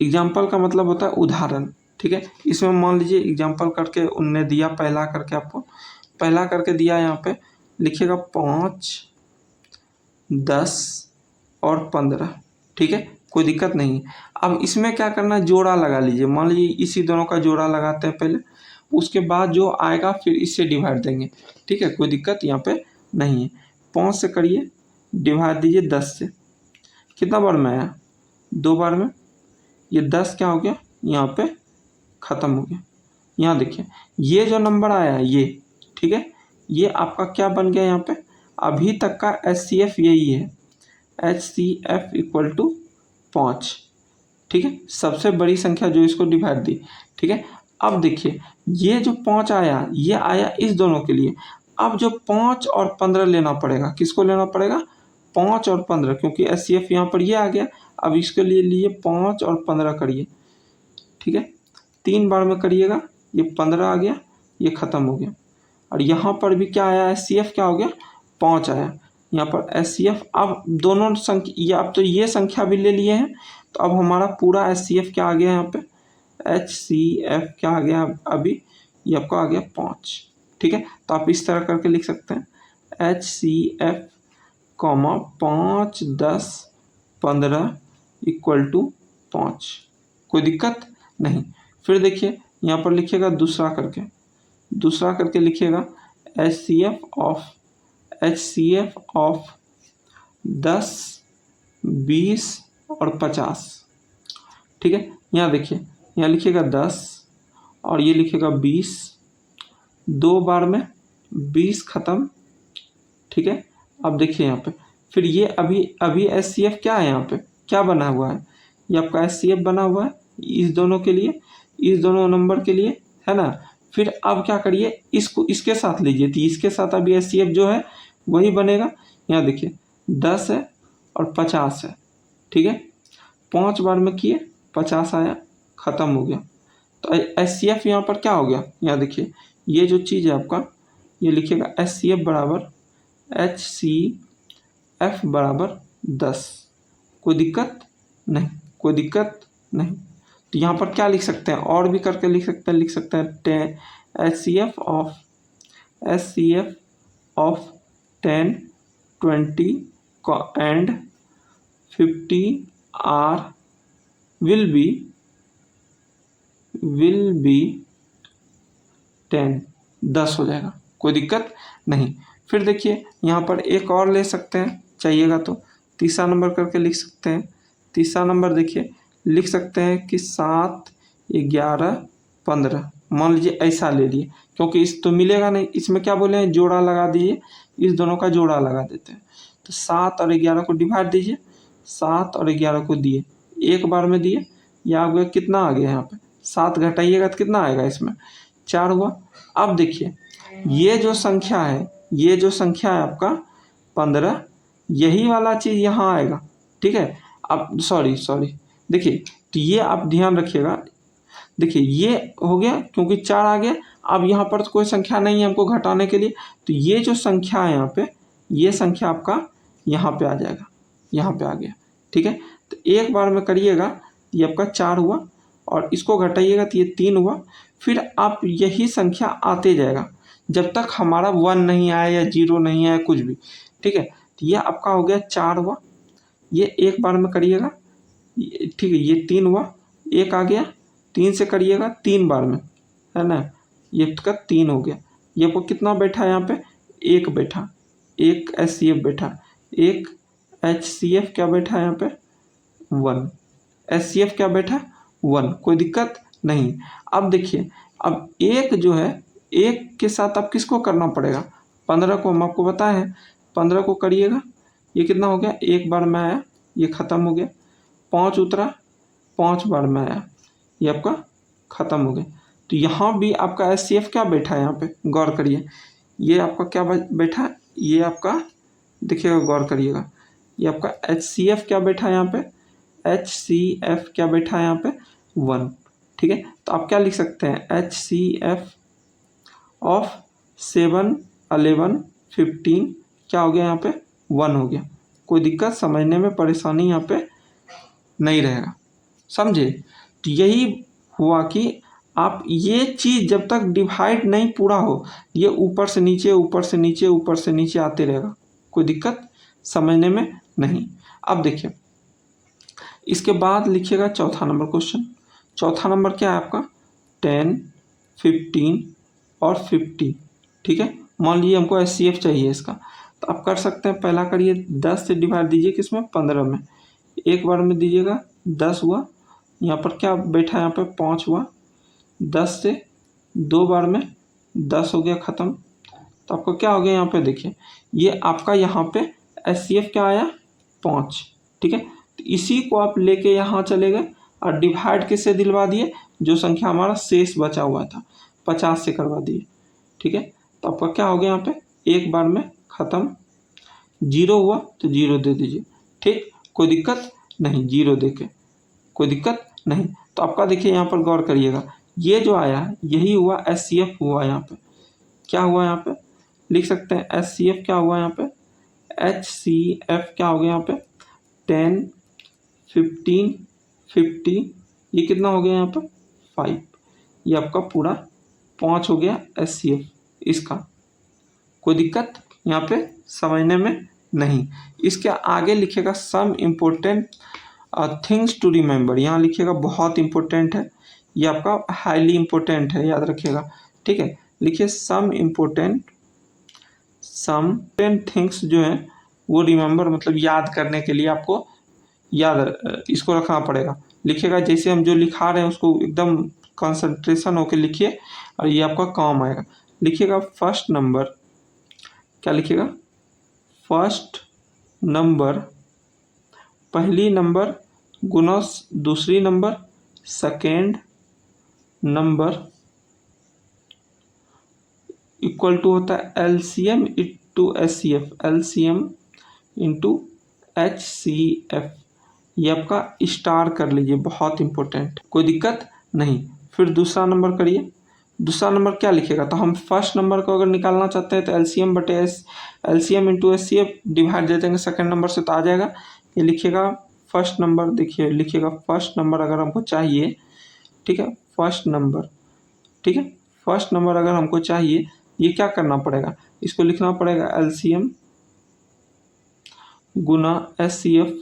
एग्जाम्पल का मतलब होता है उदाहरण, ठीक है। इसमें मान लीजिए एग्जाम्पल करके उनने दिया, पहला करके दिया, यहाँ पे लिखिएगा 5, 10 और 15, ठीक है, कोई दिक्कत नहीं। अब इसमें क्या करना है, जोड़ा लगा लीजिए, मान लीजिए इसी दोनों का जोड़ा लगाते हैं पहले, उसके बाद जो आएगा फिर इससे डिवाइड देंगे, ठीक है, कोई दिक्कत यहाँ पे नहीं है। 5 से करिए, डिवाइड दीजिए 10 से, कितना बार में आया, 2 बार में, ये 10 क्या हो गया, यहाँ पे ख़त्म हो गया। यहाँ देखिए ये जो नंबर आया है ये, ठीक है, ये आपका क्या बन गया, यहाँ पे अभी तक का HCF यही है, HCF इक्वल टू 5, ठीक है, सबसे बड़ी संख्या जो इसको डिवाइड दी, ठीक है। अब देखिए ये जो 5 आया, ये आया इस दोनों के लिए, अब जो 5 और 15 लेना पड़ेगा, किसको लेना पड़ेगा, 5 और 15, क्योंकि HCF यहाँ पर ये आ गया। अब इसके लिए 5 और 15 करिए, ठीक है, 3 बार में करिएगा, ये 15 आ गया, ये ख़त्म हो गया। और यहाँ पर भी क्या आया, HCF क्या हो गया, 5 आया, यहाँ पर HCF। अब दोनों संख्या, अब तो ये संख्या भी ले लिए हैं, तो अब हमारा पूरा HCF क्या आ गया, यहाँ पे HCF क्या आ गया, अभी ये आपका आ गया 5, ठीक है। तो आप इस तरह करके लिख सकते हैं HCF, 5, 10, 15 इक्वल टू 5, कोई दिक्कत नहीं। फिर देखिए यहाँ पर लिखिएगा दूसरा करके लिखिएगा HCF ऑफ 10, 20 और 50, ठीक है। यहाँ देखिए, यहाँ लिखिएगा 10 और ये लिखिएगा 20, 2 बार में 20 ख़त्म, ठीक है। अब देखिए यहाँ पे फिर ये अभी HCF क्या है, यहाँ पे क्या बना हुआ है, ये आपका HCF बना हुआ है इस दोनों के लिए, इस दोनों नंबर के लिए, है ना। फिर अब क्या करिए, इसको इसके साथ लीजिए, तो इसके साथ अभी HCF जो है वही बनेगा। यहाँ देखिए 10 है और 50 है, ठीक है, 5 बार में किए, 50 आया, ख़त्म हो गया। तो HCF यहाँ पर क्या हो गया, यहाँ देखिए ये जो चीज़ है आपका, ये लिखिएगा HCF बराबर HCF बराबर 10, कोई दिक्कत नहीं। तो यहाँ पर क्या लिख सकते हैं, और भी करके लिख सकते हैं HCF of 10, 20 and 50 are will be 10 हो जाएगा, कोई दिक्कत नहीं। फिर देखिए यहाँ पर एक और ले सकते हैं, चाहिएगा तो तीसरा नंबर करके लिख सकते हैं। तीसरा नंबर देखिए लिख सकते हैं कि 7, 11, 15, मान लीजिए ऐसा ले लिए, क्योंकि इस तो मिलेगा नहीं, इसमें क्या बोले हैं, जोड़ा लगा दीजिए, इस दोनों का जोड़ा लगा देते हैं। तो 7 और 11 को डिवाइड दीजिए, 7 और 11 को दिए, एक बार में दिए, यह आ गया, कितना आ गया यहाँ पे, 7 घटाइएगा तो कितना आएगा इसमें, 4 हुआ। अब देखिए ये जो संख्या है, ये जो संख्या है आपका 15, यही वाला चीज़ यहाँ आएगा, ठीक है। अब सॉरी देखिए, तो ये आप ध्यान रखिएगा। देखिए ये हो गया क्योंकि 4 आ गया। अब यहाँ पर तो कोई संख्या नहीं है हमको घटाने के लिए, तो ये जो संख्या है यहाँ पे, ये संख्या आपका यहाँ पे आ जाएगा, यहाँ पे आ गया, ठीक है। तो एक बार में करिएगा, ये आपका 4 हुआ और इसको घटाइएगा तो ये 3 हुआ। फिर आप यही संख्या आते जाएगा जब तक हमारा 1 नहीं आया या 0 नहीं आया, कुछ भी, ठीक है। तो ये आपका हो गया 4 हुआ, ये एक बार में करिएगा, ठीक है। ये 3 हुआ, एक आ गया, 3 से करिएगा 3 बार में, है ना। ये का 3 हो गया। ये आपको कितना बैठा यहाँ पे, 1 बैठा, 1 HCF बैठा, 1 HCF क्या बैठा यहाँ पे, 1 HCF क्या बैठा, 1। कोई दिक्कत नहीं। अब देखिए, अब एक जो है, एक के साथ अब किसको करना पड़ेगा, 15 को हम आपको बताए हैं, 15 को करिएगा, ये कितना हो गया, एक बार में आया, ये ख़त्म हो गया। 5 उतरा, 5 बार में आया, ये आपका ख़त्म हो गया। तो यहाँ भी आपका HCF क्या बैठा है, यहाँ पे गौर करिए, ये आपका क्या बैठा है, ये आपका देखिएगा, गौर करिएगा, ये आपका HCF क्या बैठा है यहाँ पे, HCF क्या बैठा है यहाँ पे, 1, ठीक है। तो आप क्या लिख सकते हैं, HCF ऑफ 7, 11, 15 क्या हो गया यहाँ पे, 1 हो गया। कोई दिक्कत, समझने में परेशानी यहाँ पे नहीं रहेगा, समझे। तो यही हुआ कि आप ये चीज़ जब तक डिवाइड नहीं पूरा हो, ये ऊपर से नीचे, ऊपर से नीचे, ऊपर से नीचे आते रहेगा, कोई दिक्कत समझने में नहीं। अब देखिए, इसके बाद लिखिएगा चौथा नंबर क्वेश्चन। चौथा नंबर क्या है आपका, 10, 15 और 50, ठीक है। मान लीजिए हमको HCF चाहिए इसका, तो आप कर सकते हैं, पहला करिए 10 से डिवाइड दीजिए, किसमें, 15 में, एक बार में दीजिएगा, 10 हुआ। यहाँ पर क्या बैठा है, यहाँ पे 5 हुआ। 10 से 2 बार में 10 हो गया, ख़त्म। तो आपको क्या हो गया यहाँ पे, देखिए ये आपका यहाँ पे HCF क्या आया, 5, ठीक है। तो इसी को आप लेके यहाँ चले गए और डिवाइड किससे दिलवा दिए, जो संख्या हमारा शेष बचा हुआ था 50 से करवा दिए, ठीक है। तो आपका क्या हो गया यहाँ पे, एक बार में ख़त्म। 0 हुआ तो 0 दे दीजिए, ठीक, कोई दिक्कत नहीं, 0 दे के कोई दिक्कत नहीं। तो आपका देखिए यहाँ पर गौर करिएगा, ये जो आया यही हुआ HCF हुआ, यहाँ पे क्या हुआ, यहाँ पे लिख सकते हैं HCF क्या हुआ, यहाँ पे HCF क्या हो गया, यहाँ पे 10, 15, 50, ये कितना हो गया यहाँ पे 5, ये आपका पूरा 5 हो गया HCF इसका। कोई दिक्कत यहाँ पे समझने में नहीं। इसके आगे लिखेगा some important things to remember, यहाँ लिखिएगा बहुत इंपॉर्टेंट है, ये आपका हाईली इम्पोर्टेंट है, याद रखिएगा, ठीक है। लिखिए सम इम्पोर्टेंट थिंग्स जो है वो रिमेंबर, मतलब याद करने के लिए आपको याद इसको रखना पड़ेगा। लिखिएगा जैसे हम जो लिखा रहे हैं उसको एकदम कंसंट्रेशन होकर लिखिए और ये आपका काम आएगा। लिखिएगा फर्स्ट नंबर, क्या लिखिएगा, फर्स्ट नंबर, पहली नंबर गुना दूसरी नंबर, सेकेंड नंबर इक्वल टू होता है LCM into HCF, LCM into HCF, ये आपका स्टार कर लीजिए, बहुत इंपॉर्टेंट, कोई दिक्कत नहीं। फिर दूसरा नंबर करिए, दूसरा नंबर क्या लिखेगा, तो हम फर्स्ट नंबर को अगर निकालना चाहते हैं तो LCM बटे LCM इंटू HCF डिवाइड दे देंगे सेकेंड नंबर से, तो आ जाएगा। ये लिखिएगा फर्स्ट नंबर, देखिए लिखिएगा फर्स्ट नंबर अगर हमको चाहिए, ठीक है, फर्स्ट नंबर, ठीक है, फर्स्ट नंबर अगर हमको चाहिए, ये क्या करना पड़ेगा, इसको लिखना पड़ेगा LCM गुना HCF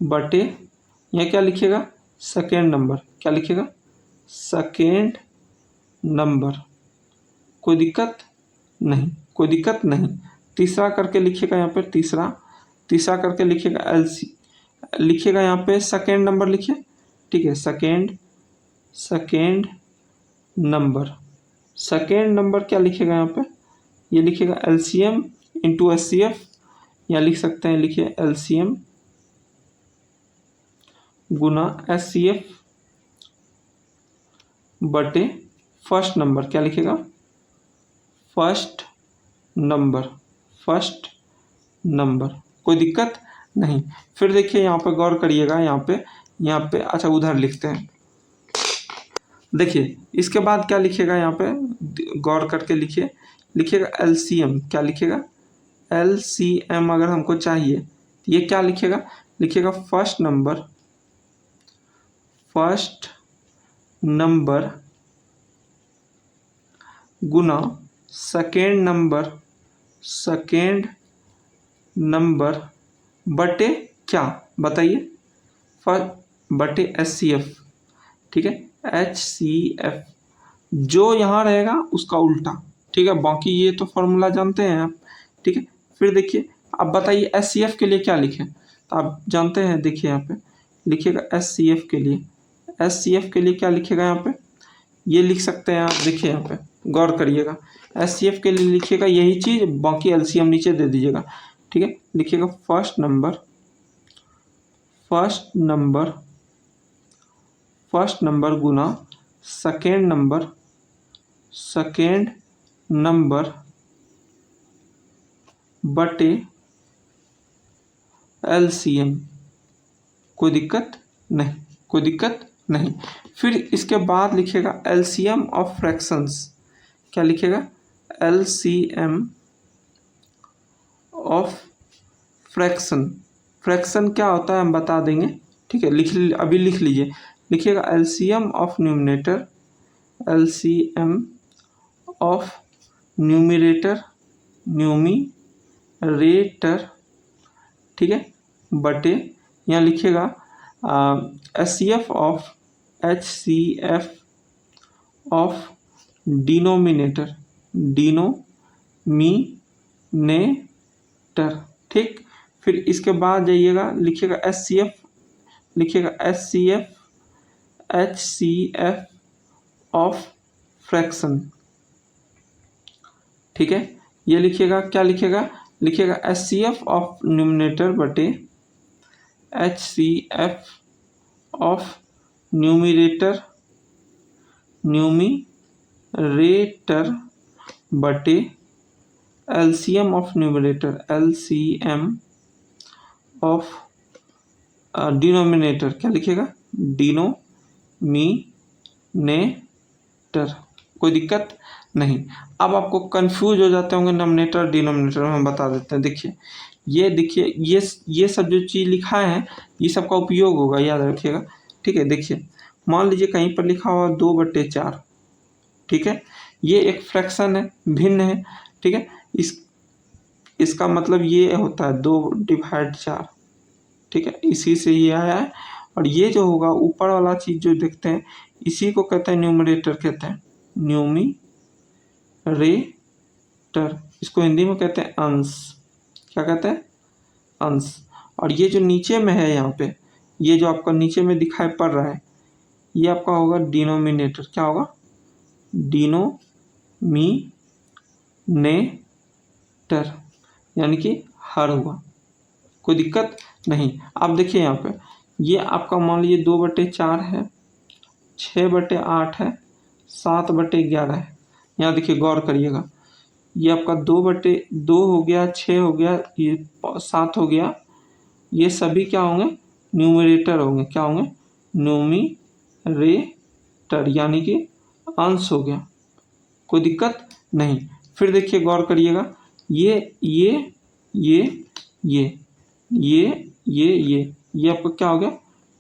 बटे, यहाँ क्या लिखिएगा, सेकेंड नंबर, क्या लिखिएगा, सेकेंड नंबर, कोई दिक्कत नहीं, कोई दिक्कत नहीं। तीसरा करके लिखिएगा यहाँ पे, तीसरा करके लिखिएगा लिखिएगा यहाँ पे सेकेंड नंबर लिखिए, ठीक है, सेकेंड नंबर क्या लिखिएगा यहाँ पे, ये लिखिएगा LCM इंटू HCF, यहाँ लिख सकते हैं, लिखिए LCM गुना HCF बटे फर्स्ट नंबर, क्या लिखेगा, फर्स्ट नंबर, फर्स्ट नंबर। कोई दिक्कत नहीं। फिर देखिए यहाँ पे गौर करिएगा, यहाँ पे अच्छा उधर लिखते हैं। देखिए इसके बाद क्या लिखेगा, यहाँ पे गौर करके लिखिए, लिखिएगा एलसीएम। क्या लिखेगा, एलसीएम अगर हमको चाहिए तो ये क्या लिखेगा, लिखिएगा फर्स्ट नंबर, फर्स्ट नंबर गुना सेकेंड नंबर, सेकेंड नंबर बटे क्या बताइए, बटे एचसीएफ। ठीक है, एचसीएफ जो यहाँ रहेगा उसका उल्टा। ठीक है, बाकी ये तो फॉर्मूला जानते हैं आप। ठीक है, फिर देखिए अब बताइए एचसीएफ के लिए क्या लिखें, तो आप जानते हैं। देखिए यहाँ पे लिखिएगा एचसीएफ के लिए, एचसीएफ के लिए क्या लिखेगा, यहाँ पे ये लिख सकते हैं आप। देखिए यहाँ पे गौर करिएगा, एचसीएफ के लिए लिखिएगा यही चीज़, बाकी एलसीएम नीचे दे दीजिएगा। ठीक है, लिखिएगा first number, first number, first number गुना सेकेंड नंबर, सेकेंड नंबर बटे एलसीएम। कोई दिक्कत नहीं, कोई दिक्कत नहीं। फिर इसके बाद लिखिएगा एलसीएम ऑफ फ्रैक्शंस। क्या लिखिएगा, एलसीएम ऑफ फ्रैक्शन। फ्रैक्शन क्या होता है हम बता देंगे। ठीक है, अभी लिख लीजिए, लिखिएगा LCM of numerator, LCM of numerator, numerator. ठीक है, बटे यहाँ लिखिएगा HCF of, HCF of denominator, denominator. ठीक, फिर इसके बाद जाइएगा, लिखिएगा एचसीएफ, लिखिएगा एचसीएफ, एचसीएफ ऑफ फ्रैक्शन। ठीक है, ये लिखिएगा, क्या लिखिएगा, लिखिएगा एचसीएफ ऑफ न्यूमरेटर बटे एचसीएफ ऑफ न्यूमरेटर, न्यूमरेटर बटे LCM of numerator, LCM of denominator. क्या लिखिएगा, डिनोमिनेटर। कोई दिक्कत नहीं। अब आपको कंफ्यूज हो जाते होंगे नोमिनेटर डिनोमिनेटर, हम बता देते हैं। देखिए ये, देखिए ये सब जो चीज़ लिखा है ये सब का उपयोग होगा, याद रखिएगा। ठीक है, देखिए मान लीजिए कहीं पर लिखा हुआ 2/4। ठीक है, ये एक फ्रैक्शन है, भिन्न है। ठीक है, इसका मतलब ये होता है 2/4। ठीक है, इसी से ये आया है। और ये जो होगा ऊपर वाला चीज़ जो देखते हैं इसी को कहते हैं न्यूमरेटर, कहते हैं न्यूमरेटर। इसको हिंदी में कहते हैं अंश। क्या कहते हैं, अंश। और ये जो नीचे में है यहाँ पे, ये जो आपका नीचे में दिखाई पड़ रहा है ये आपका होगा डिनोमिनेटर। क्या होगा, डिनोमिनेटर, यानी कि हर हुआ। कोई दिक्कत नहीं। अब देखिए यहाँ पे ये आपका मान लीजिए 2/4 है, 6/8 है, 7/11 है। यहाँ देखिए गौर करिएगा, ये आपका 2/2 हो गया, 6 हो गया, ये 7 हो गया। ये सभी क्या होंगे, न्यूमरेटर होंगे। क्या होंगे, न्यूमरेटर, यानी कि अंश हो गया। कोई दिक्कत नहीं। फिर देखिए गौर करिएगा, ये आपका क्या हो गया,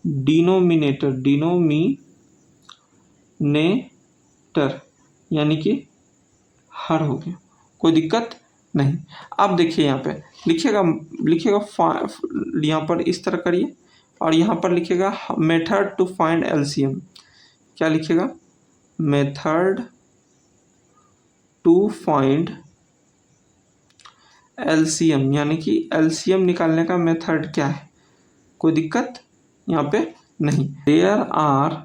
डिनोमिनेटर, डिनोमिनेटर यानी कि हर हो गया। कोई दिक्कत नहीं। अब देखिए यहाँ पे लिखिएगा, यहाँ पर इस तरह करिए और यहाँ पर लिखिएगा मेथड टू फाइंड एलसीएम। क्या लिखिएगा, मेथड टू फाइंड एलसीएम, यानी कि एलसीएम निकालने का मेथड क्या है। कोई दिक्कत यहाँ पे नहीं। There are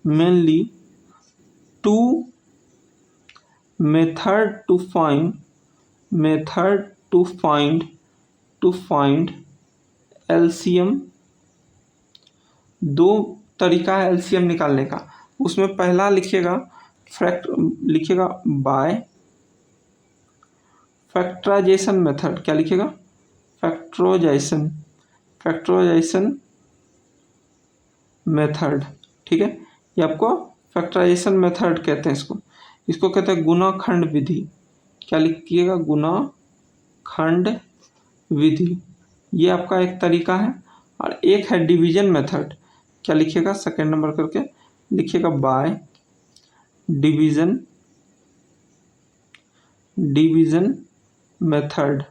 mainly two method to find LCM दो तरीका है एलसीएम निकालने का। उसमें पहला लिखिएगा लिखिएगा बाय फैक्टराइजेशन मेथड। क्या लिखिएगा? Factorization method. ठीक है, ये आपको फैक्टराइजेशन मेथड कहते हैं। इसको कहते हैं गुना खंड विधि। क्या लिखिएगा? गुना खंड विधि। ये आपका एक तरीका है। और एक है डिवीजन मेथड। क्या लिखिएगा? सेकेंड नंबर करके लिखिएगा by division method.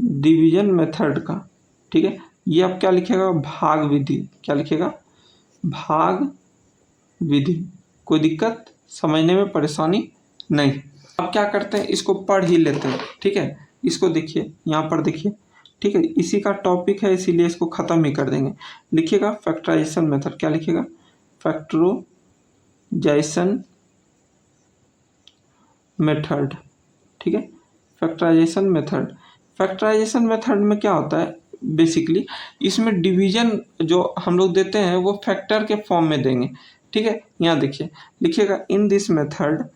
Division method का, ठीक है, ये आप क्या लिखिएगा? भाग विधि। क्या लिखिएगा? भाग विधि। कोई दिक्कत, समझने में परेशानी नहीं। अब क्या करते हैं, इसको पढ़ ही लेते हैं। ठीक है, इसको देखिए, यहाँ पर देखिए। ठीक है, इसी का टॉपिक है, इसीलिए इसको खत्म ही कर देंगे। लिखिएगा फैक्टराइजेशन मेथड। क्या लिखिएगा? Factorization method. ठीक है, फैक्टराइजेशन मेथड में क्या होता है बेसिकली, इसमें डिवीजन जो हम लोग देते हैं वो फैक्टर के फॉर्म में देंगे। ठीक है, यहाँ देखिए, लिखिएगा इन this method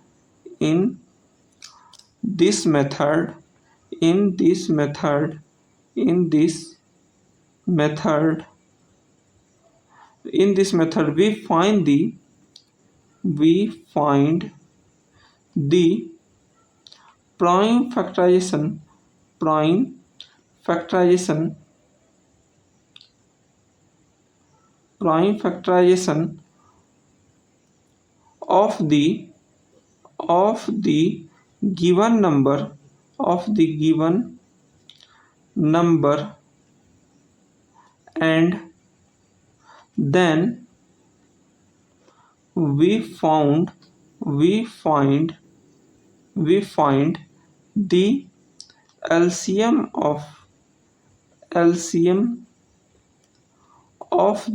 we find the prime factorization of the given number and then we find the LCM of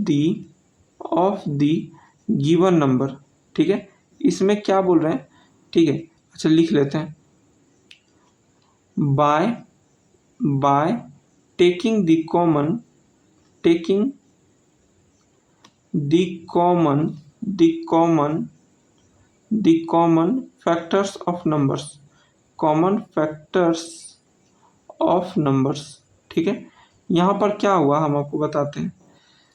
the given number। ठीक है, इसमें क्या बोल रहे हैं? ठीक है, अच्छा लिख लेते हैं। by taking the common factors of numbers। ठीक है, यहाँ पर क्या हुआ हम आपको बताते हैं।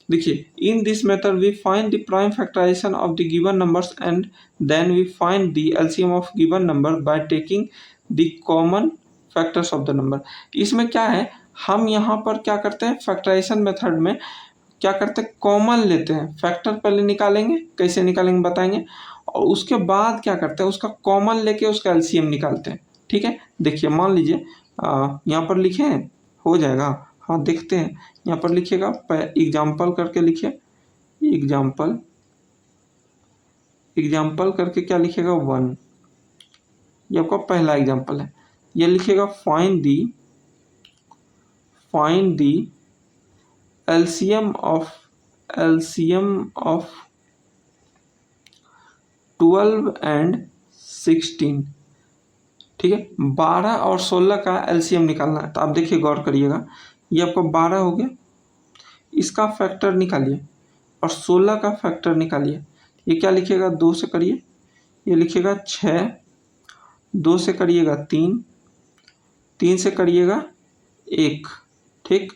देखिए, in this method we find the prime factorisation of the given numbers and then we find the LCM of given number by taking the common factors of the number. इसमें क्या है, हम यहाँ पर क्या करते हैं, फैक्टराइजेशन मेथड में क्या करते हैं, कॉमन लेते हैं। फैक्टर पहले निकालेंगे, कैसे निकालेंगे बताएंगे, और उसके बाद क्या करते हैं, उसका कॉमन लेके उसका एलसीएम निकालते हैं। ठीक है, देखिए मान लीजिए यहाँ पर लिखे हैं, हो जाएगा। हाँ देखते हैं, यहाँ पर लिखिएगा एग्जाम्पल करके लिखिए। एग्जाम्पल करके क्या लिखिएगा? 1। ये आपका पहला एग्जाम्पल है। ये लिखिएगा find the LCM of 12 and 16। ठीक है, 12 और 16 का एलसीएम निकालना है। तो आप देखिए, गौर करिएगा, ये आपको 12 हो गया, इसका फैक्टर निकालिए, और 16 का फैक्टर निकालिए। ये क्या लिखिएगा? 2 से करिए। ये लिखिएगा 6, 2 से करिएगा 3, 3 से करिएगा 1। ठीक,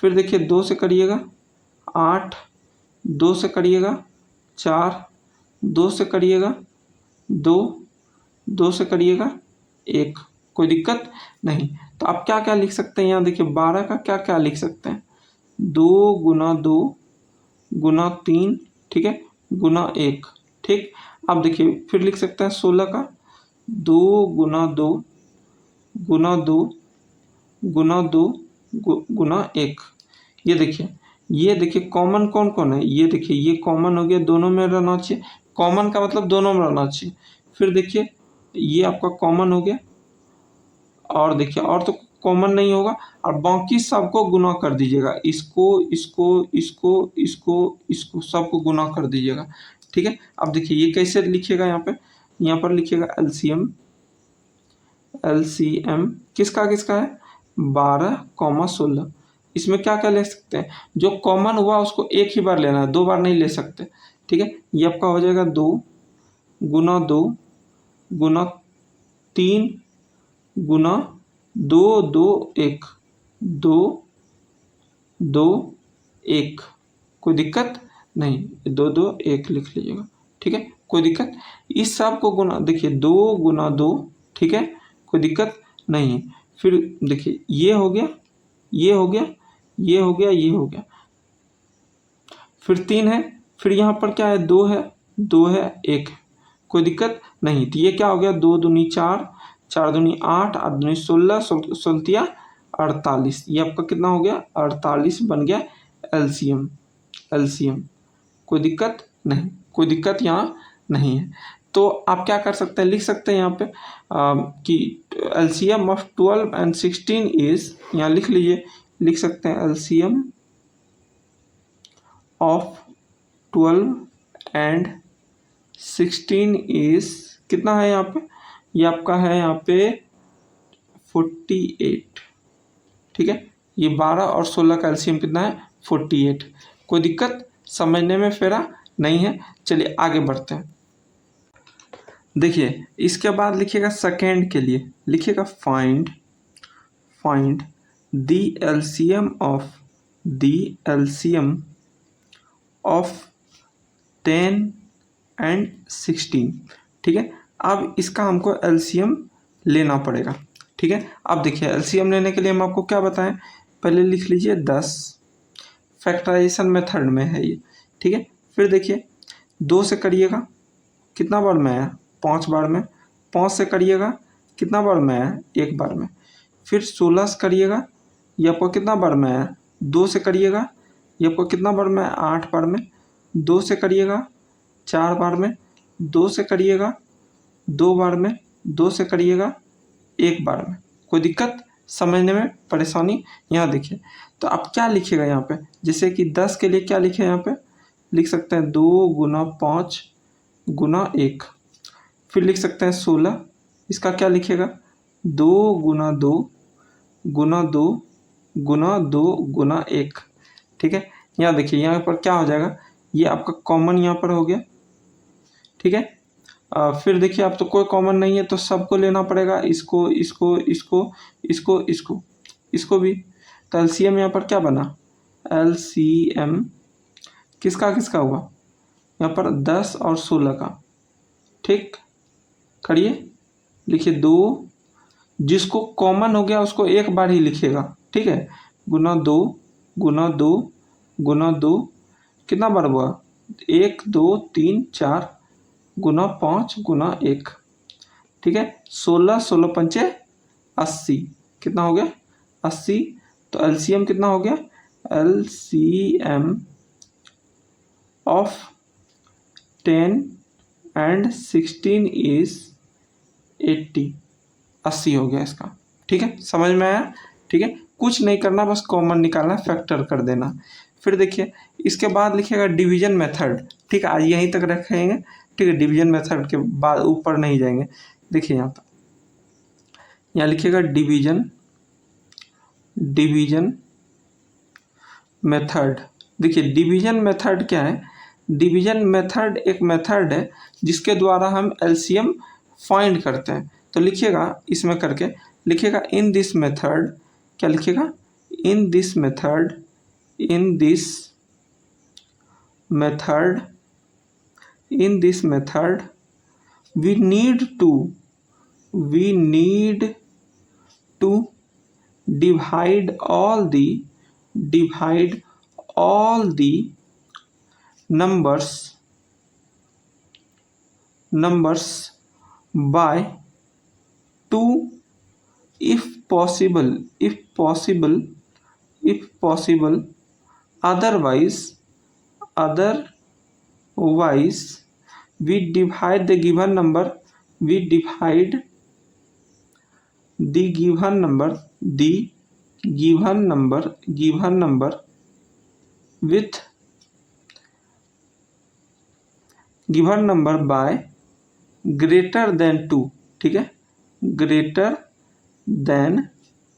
फिर देखिए 2 से करिएगा 8, 2 से करिएगा 4, 2 से करिएगा 2, 2 से करिएगा 1। कोई दिक्कत नहीं। तो आप क्या क्या लिख सकते हैं, यहाँ देखिए 12 का क्या क्या लिख सकते हैं, 2 गुना 2 गुना 3, ठीक है, गुना 1। ठीक, अब देखिए फिर लिख सकते हैं 16 का 2 गुना 2 गुना 2 गुना 2 गुना 1। ये देखिए कॉमन कौन कौन है, ये देखिए ये कॉमन हो गया, दोनों में रहना चाहिए। कॉमन का मतलब दोनों में रहना चाहिए। फिर देखिए ये आपका कॉमन हो गया, और देखिए और तो कॉमन नहीं होगा, और बाकी सबको गुना कर दीजिएगा, इसको इसको इसको इसको इसको सबको गुना कर दीजिएगा। ठीक है, अब देखिए ये कैसे लिखिएगा, यहाँ पर लिखिएगा एलसीएम किसका है, 12, 16। इसमें क्या क्या ले सकते हैं, जो कॉमन हुआ उसको एक ही बार लेना है, 2 बार नहीं ले सकते। ठीक है, ये आपका हो जाएगा 2 गुना 2 गुना 3 गुना 2 2 1 2 2 1। कोई दिक्कत नहीं, 2 2 1 लिख लीजिएगा। ठीक है, कोई दिक्कत। इस सब को गुना, देखिए 2 गुना 2, ठीक है, कोई दिक्कत नहीं है। फिर देखिए ये हो गया, ये हो गया, ये हो गया, ये हो गया, फिर 3 है, फिर यहाँ पर क्या है, 2 है, 2 है, 1 है, कोई दिक्कत नहीं। तो ये क्या हो गया, 2 दूनी 4, 4 दूनी 8, 8 दूनी 16, 16 48। ये आपका कितना हो गया, 48 बन गया एलसीएम। एलसीएम कोई दिक्कत नहीं, कोई दिक्कत यहाँ नहीं है। तो आप क्या कर सकते हैं, लिख सकते हैं यहाँ पे कि एलसीएम ऑफ 12 एंड 16 इज, यहाँ लिख लीजिए, लिख सकते हैं एलसीएम ऑफ 12 एंड 16 इज, कितना है यहाँ पे, ये आपका है यहाँ पे 48। ठीक है, ये 12 और 16 का एलसीएम कितना है, 48। कोई दिक्कत, समझने में फेरा नहीं है। चलिए आगे बढ़ते हैं। देखिए इसके बाद लिखिएगा सेकेंड के लिए, लिखिएगा find, find the LCM of, the LCM of 10 and 16। ठीक है, अब इसका हमको एलसीएम लेना पड़ेगा। ठीक है, अब देखिए एलसीएम लेने के लिए हम आपको क्या बताएं, पहले लिख लीजिए 10, फैक्टराइजेशन मेथड में है ये। ठीक है, फिर देखिए 2 से करिएगा, कितना बार में आया, 5 बार में, 5 से करिएगा, कितना बार में आया, 1 बार में, फिर 16 से करिएगा, ये आपको कितना बार में आया, 2 से करिएगा, ये आपको कितना बार में, 8 बार में, 2 से करिएगा 4 बार में, 2 से करिएगा 2 बार में, 2 से करिएगा 1 बार में। कोई दिक्कत, समझने में परेशानी। यहाँ देखिए, तो आप क्या लिखिएगा यहाँ पे, जैसे कि 10 के लिए क्या लिखे यहाँ पे, लिख सकते हैं 2 गुना 5 गुना 1। फिर लिख सकते हैं 16, इसका क्या लिखिएगा, 2 गुना 2 गुना 2 गुना 2 गुना 1। ठीक है, यहाँ देखिए यहाँ पर क्या हो जाएगा, ये आपका कॉमन यहाँ पर हो गया। ठीक है, फिर देखिए आप तो कोई कॉमन नहीं है तो सबको लेना पड़ेगा, इसको इसको इसको इसको इसको इसको भी। तो एलसीएम यहाँ पर क्या बना, एलसीएम किसका किसका हुआ, यहाँ पर 10 और 16 का। ठीक, करिए, लिखिए 2, जिसको कॉमन हो गया उसको एक बार ही लिखिएगा। ठीक है, गुना 2 गुना 2 गुना 2, कितना बार हुआ, 1 2 3 4 गुना 5 गुना 1। ठीक है, 16 16 पंचे 80, कितना हो गया, 80। तो एलसीएम कितना हो गया, एलसीएम ऑफ 10 एंड 16 इज 80, 80 हो गया इसका। ठीक है, समझ में आया। ठीक है, कुछ नहीं करना, बस कॉमन निकालना, फैक्टर कर देना। फिर देखिए इसके बाद लिखिएगा डिवीजन मेथड। ठीक है, आज यहीं तक रखेंगे। ठीक है, डिवीजन मेथड के बाद ऊपर नहीं जाएंगे। देखिए यहाँ पर, यहाँ लिखिएगा डिवीजन, डिवीजन मेथड। देखिए डिवीजन मेथड क्या है, डिवीजन मेथड एक मेथड है जिसके द्वारा हम एलसीएम फाइंड करते हैं। तो लिखिएगा इसमें करके, लिखिएगा इन दिस मेथड, क्या लिखिएगा, इन this method, in this method, in this method we need to divide all the numbers by 2 if possible, otherwise we divide the given number, we divide the given number with given number by greater than 2। ठीक है, greater than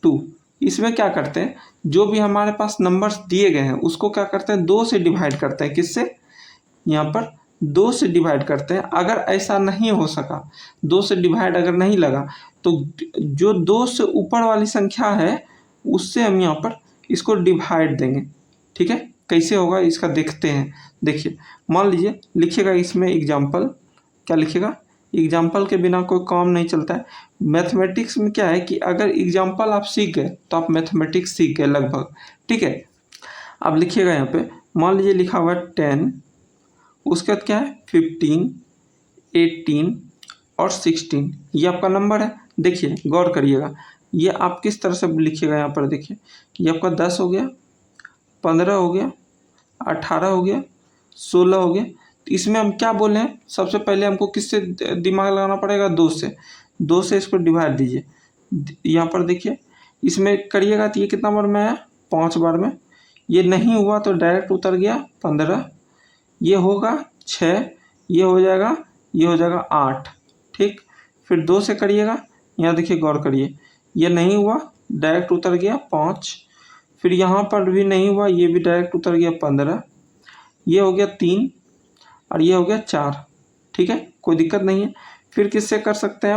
2, इसमें क्या करते हैं, जो भी हमारे पास numbers दिए गए हैं उसको क्या करते हैं, 2 से डिवाइड करते हैं। किससे, यहाँ पर 2 से डिवाइड करते हैं। अगर ऐसा नहीं हो सका, 2 से डिवाइड अगर नहीं लगा, तो जो 2 से ऊपर वाली संख्या है उससे हम यहाँ पर इसको डिवाइड देंगे। ठीक है, कैसे होगा इसका देखते हैं। देखिए, मान लीजिए लिखिएगा इसमें एग्जाम्पल, क्या लिखिएगा, एग्जाम्पल के बिना कोई काम नहीं चलता है। मैथमेटिक्स में क्या है कि अगर एग्जाम्पल आप सीख गए तो आप मैथमेटिक्स सीख गए लगभग। ठीक है, अब लिखिएगा यहाँ पे, मान लीजिए लिखा हुआ है 10, उसके बाद क्या है 15, 18 और 16, ये आपका नंबर है। देखिए गौर करिएगा, ये आप किस तरह से लिखिएगा। यहाँ पर देखिए, ये आपका 10 हो गया, 15 हो गया, 18 हो गया, 16 हो गया। तो इसमें हम क्या बोले हैं, सबसे पहले हमको किससे दिमाग लगाना पड़ेगा, 2 से। 2 से इसको डिवाइड दीजिए। यहाँ पर देखिए, इसमें करिएगा तो ये कितना बार में आया, 5 बार में। ये नहीं हुआ तो डायरेक्ट उतर गया 15, ये होगा 6, ये हो जाएगा, ये हो जाएगा 8। ठीक, फिर 2 से करिएगा, यहाँ देखिए गौर करिए, ये नहीं हुआ डायरेक्ट उतर गया 5, फिर यहाँ पर भी नहीं हुआ, ये भी डायरेक्ट उतर गया 15, ये हो गया 3 और ये हो गया 4। ठीक है, कोई दिक्कत नहीं है। फिर किससे कर सकते हैं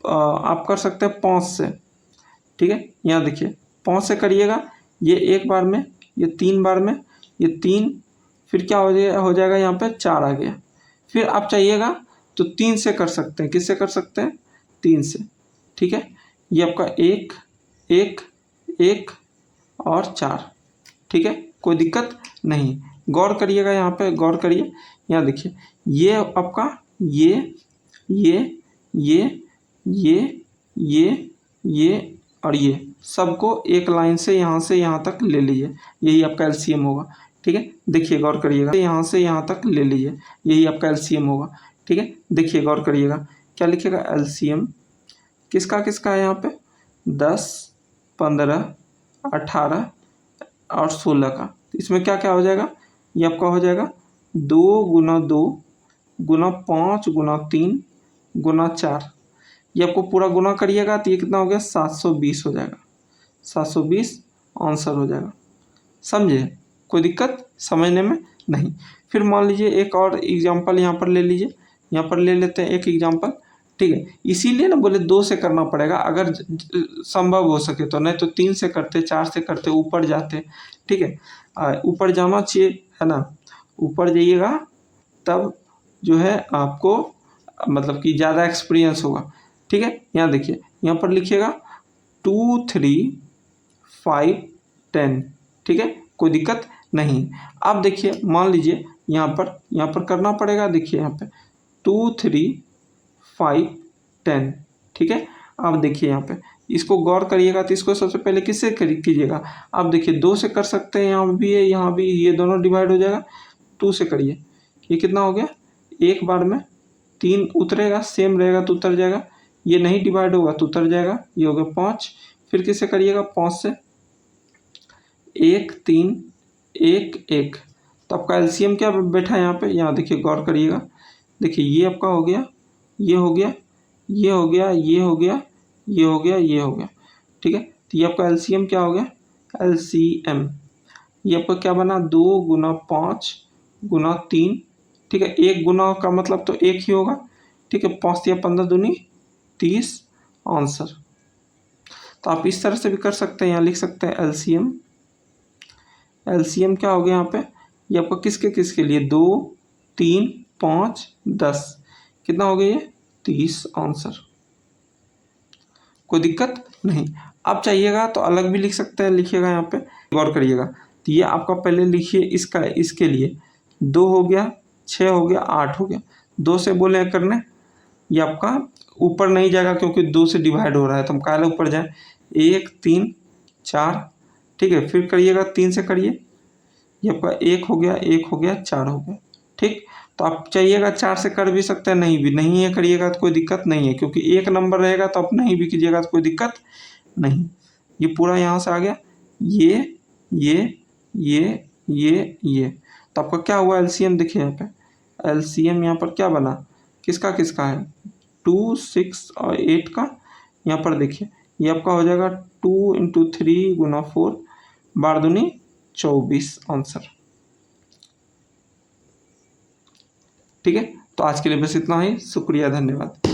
आप कर सकते हैं 5 से। ठीक है, यहाँ देखिए 5 से करिएगा, ये 1 बार में, ये 3 बार में, ये 3, फिर क्या हो जाएगा यहाँ पे 4 आ गया। फिर आप चाहिएगा तो 3 से कर सकते हैं। किससे कर सकते हैं, 3 से। ठीक है, ये आपका 1 1 1 और 4। ठीक है, कोई दिक्कत नहीं। गौर करिएगा, यहाँ पे गौर करिए, यहाँ देखिए, ये आपका ये और ये सबको एक लाइन से यहाँ तक ले लीजिए, यही आपका एलसीएम होगा। ठीक है, देखिए गौर करिएगा, यहाँ से यहाँ तक ले लीजिए, यही आपका एलसीएम होगा। ठीक है, देखिए गौर करिएगा, क्या लिखिएगा, एलसीएम किसका किसका है यहाँ पे, 10, 15, 18 और 16 का। इसमें क्या क्या हो जाएगा, ये आपका हो जाएगा 2 × 2 × 5 × 3 × 4। ये आपको पूरा गुना करिएगा तो ये कितना हो गया, 720 हो जाएगा। 720 आंसर हो जाएगा। समझे, कोई दिक्कत समझने में नहीं। फिर मान लीजिए एक और एग्जांपल यहाँ पर ले लीजिए, यहाँ पर ले लेते हैं एक एग्जांपल। ठीक है, इसीलिए ना बोले 2 से करना पड़ेगा, अगर संभव हो सके तो, नहीं तो 3 से करते, 4 से करते, ऊपर जाते। ठीक है, ऊपर जाना चाहिए, है ना, ऊपर जाइएगा तब जो है आपको मतलब कि ज़्यादा एक्सपीरियंस होगा। ठीक है, यहाँ देखिए, यहाँ पर लिखिएगा 2 3 5 10। ठीक है, कोई दिक्कत नहीं। अब देखिए, मान लीजिए यहाँ पर करना पड़ेगा। देखिए यहाँ पे 2 3 5 10। ठीक है, अब देखिए यहाँ पे इसको गौर करिएगा तो इसको सबसे पहले किससे कीजिएगा। अब देखिए 2 से कर सकते हैं, यहाँ भी है, यहाँ भी, ये दोनों डिवाइड हो जाएगा। 2 से करिए, ये कितना हो गया, 1 बार में 3 उतरेगा, सेम रहेगा तो उतर जाएगा। ये नहीं डिवाइड होगा तो उतर जाएगा, ये हो गया 5। फिर किससे करिएगा, 5 से, 1 3 1 1। तो आपका एलसीएम क्या बैठा है यहाँ पे, यहाँ देखिए गौर करिएगा। देखिए ये आपका हो गया, ये हो गया, ये हो गया, ये हो गया, ये हो गया, ये हो गया। ठीक है, तो ये आपका एलसीएम क्या हो गया, एलसीएम ये आपका क्या बना, 2 × 5 × 3। ठीक है, 1 गुना का मतलब तो 1 ही होगा। ठीक है, 5 या 15 दूनी 30 आंसर। तो आप इस तरह से भी कर सकते हैं, यहाँ लिख सकते हैं एलसीएम। एलसीएम क्या हो गया यहाँ पे, ये आपका किसके किसके लिए, 2 3 5 10, कितना हो गया, ये 30 आंसर। कोई दिक्कत नहीं। आप चाहिएगा तो अलग भी लिख सकते हैं, लिखिएगा यहाँ पे, गौर करिएगा। तो ये आपका पहले लिखिए इसका, इसके लिए 2 हो गया, 6 हो गया, 8 हो गया। 2 से बोले करने, ये आपका ऊपर नहीं जाएगा क्योंकि 2 से डिवाइड हो रहा है, तो हम काहे ऊपर जाए, 1 3 4। ठीक है, फिर करिएगा 3 से करिए, ये आपका 1 हो गया, 1 हो गया, 4 हो गया। ठीक, तो आप चाहिएगा 4 से कर भी सकते हैं, नहीं है करिएगा तो कोई दिक्कत नहीं है, क्योंकि एक नंबर रहेगा तो आप नहीं भी कीजिएगा तो कोई दिक्कत नहीं। ये पूरा यहाँ से आ गया, ये तो आपका क्या हुआ, एलसीएम देखिए यहाँ पे, एलसीएम यहाँ पर क्या बना, किसका किसका है, 2 6 और 8 का। यहाँ पर देखिए ये आपका हो जाएगा 2 इंटू 3 गुना 4 बार दूनी 24 आंसर। ठीक है, तो आज के लिए बस इतना ही। शुक्रिया, धन्यवाद।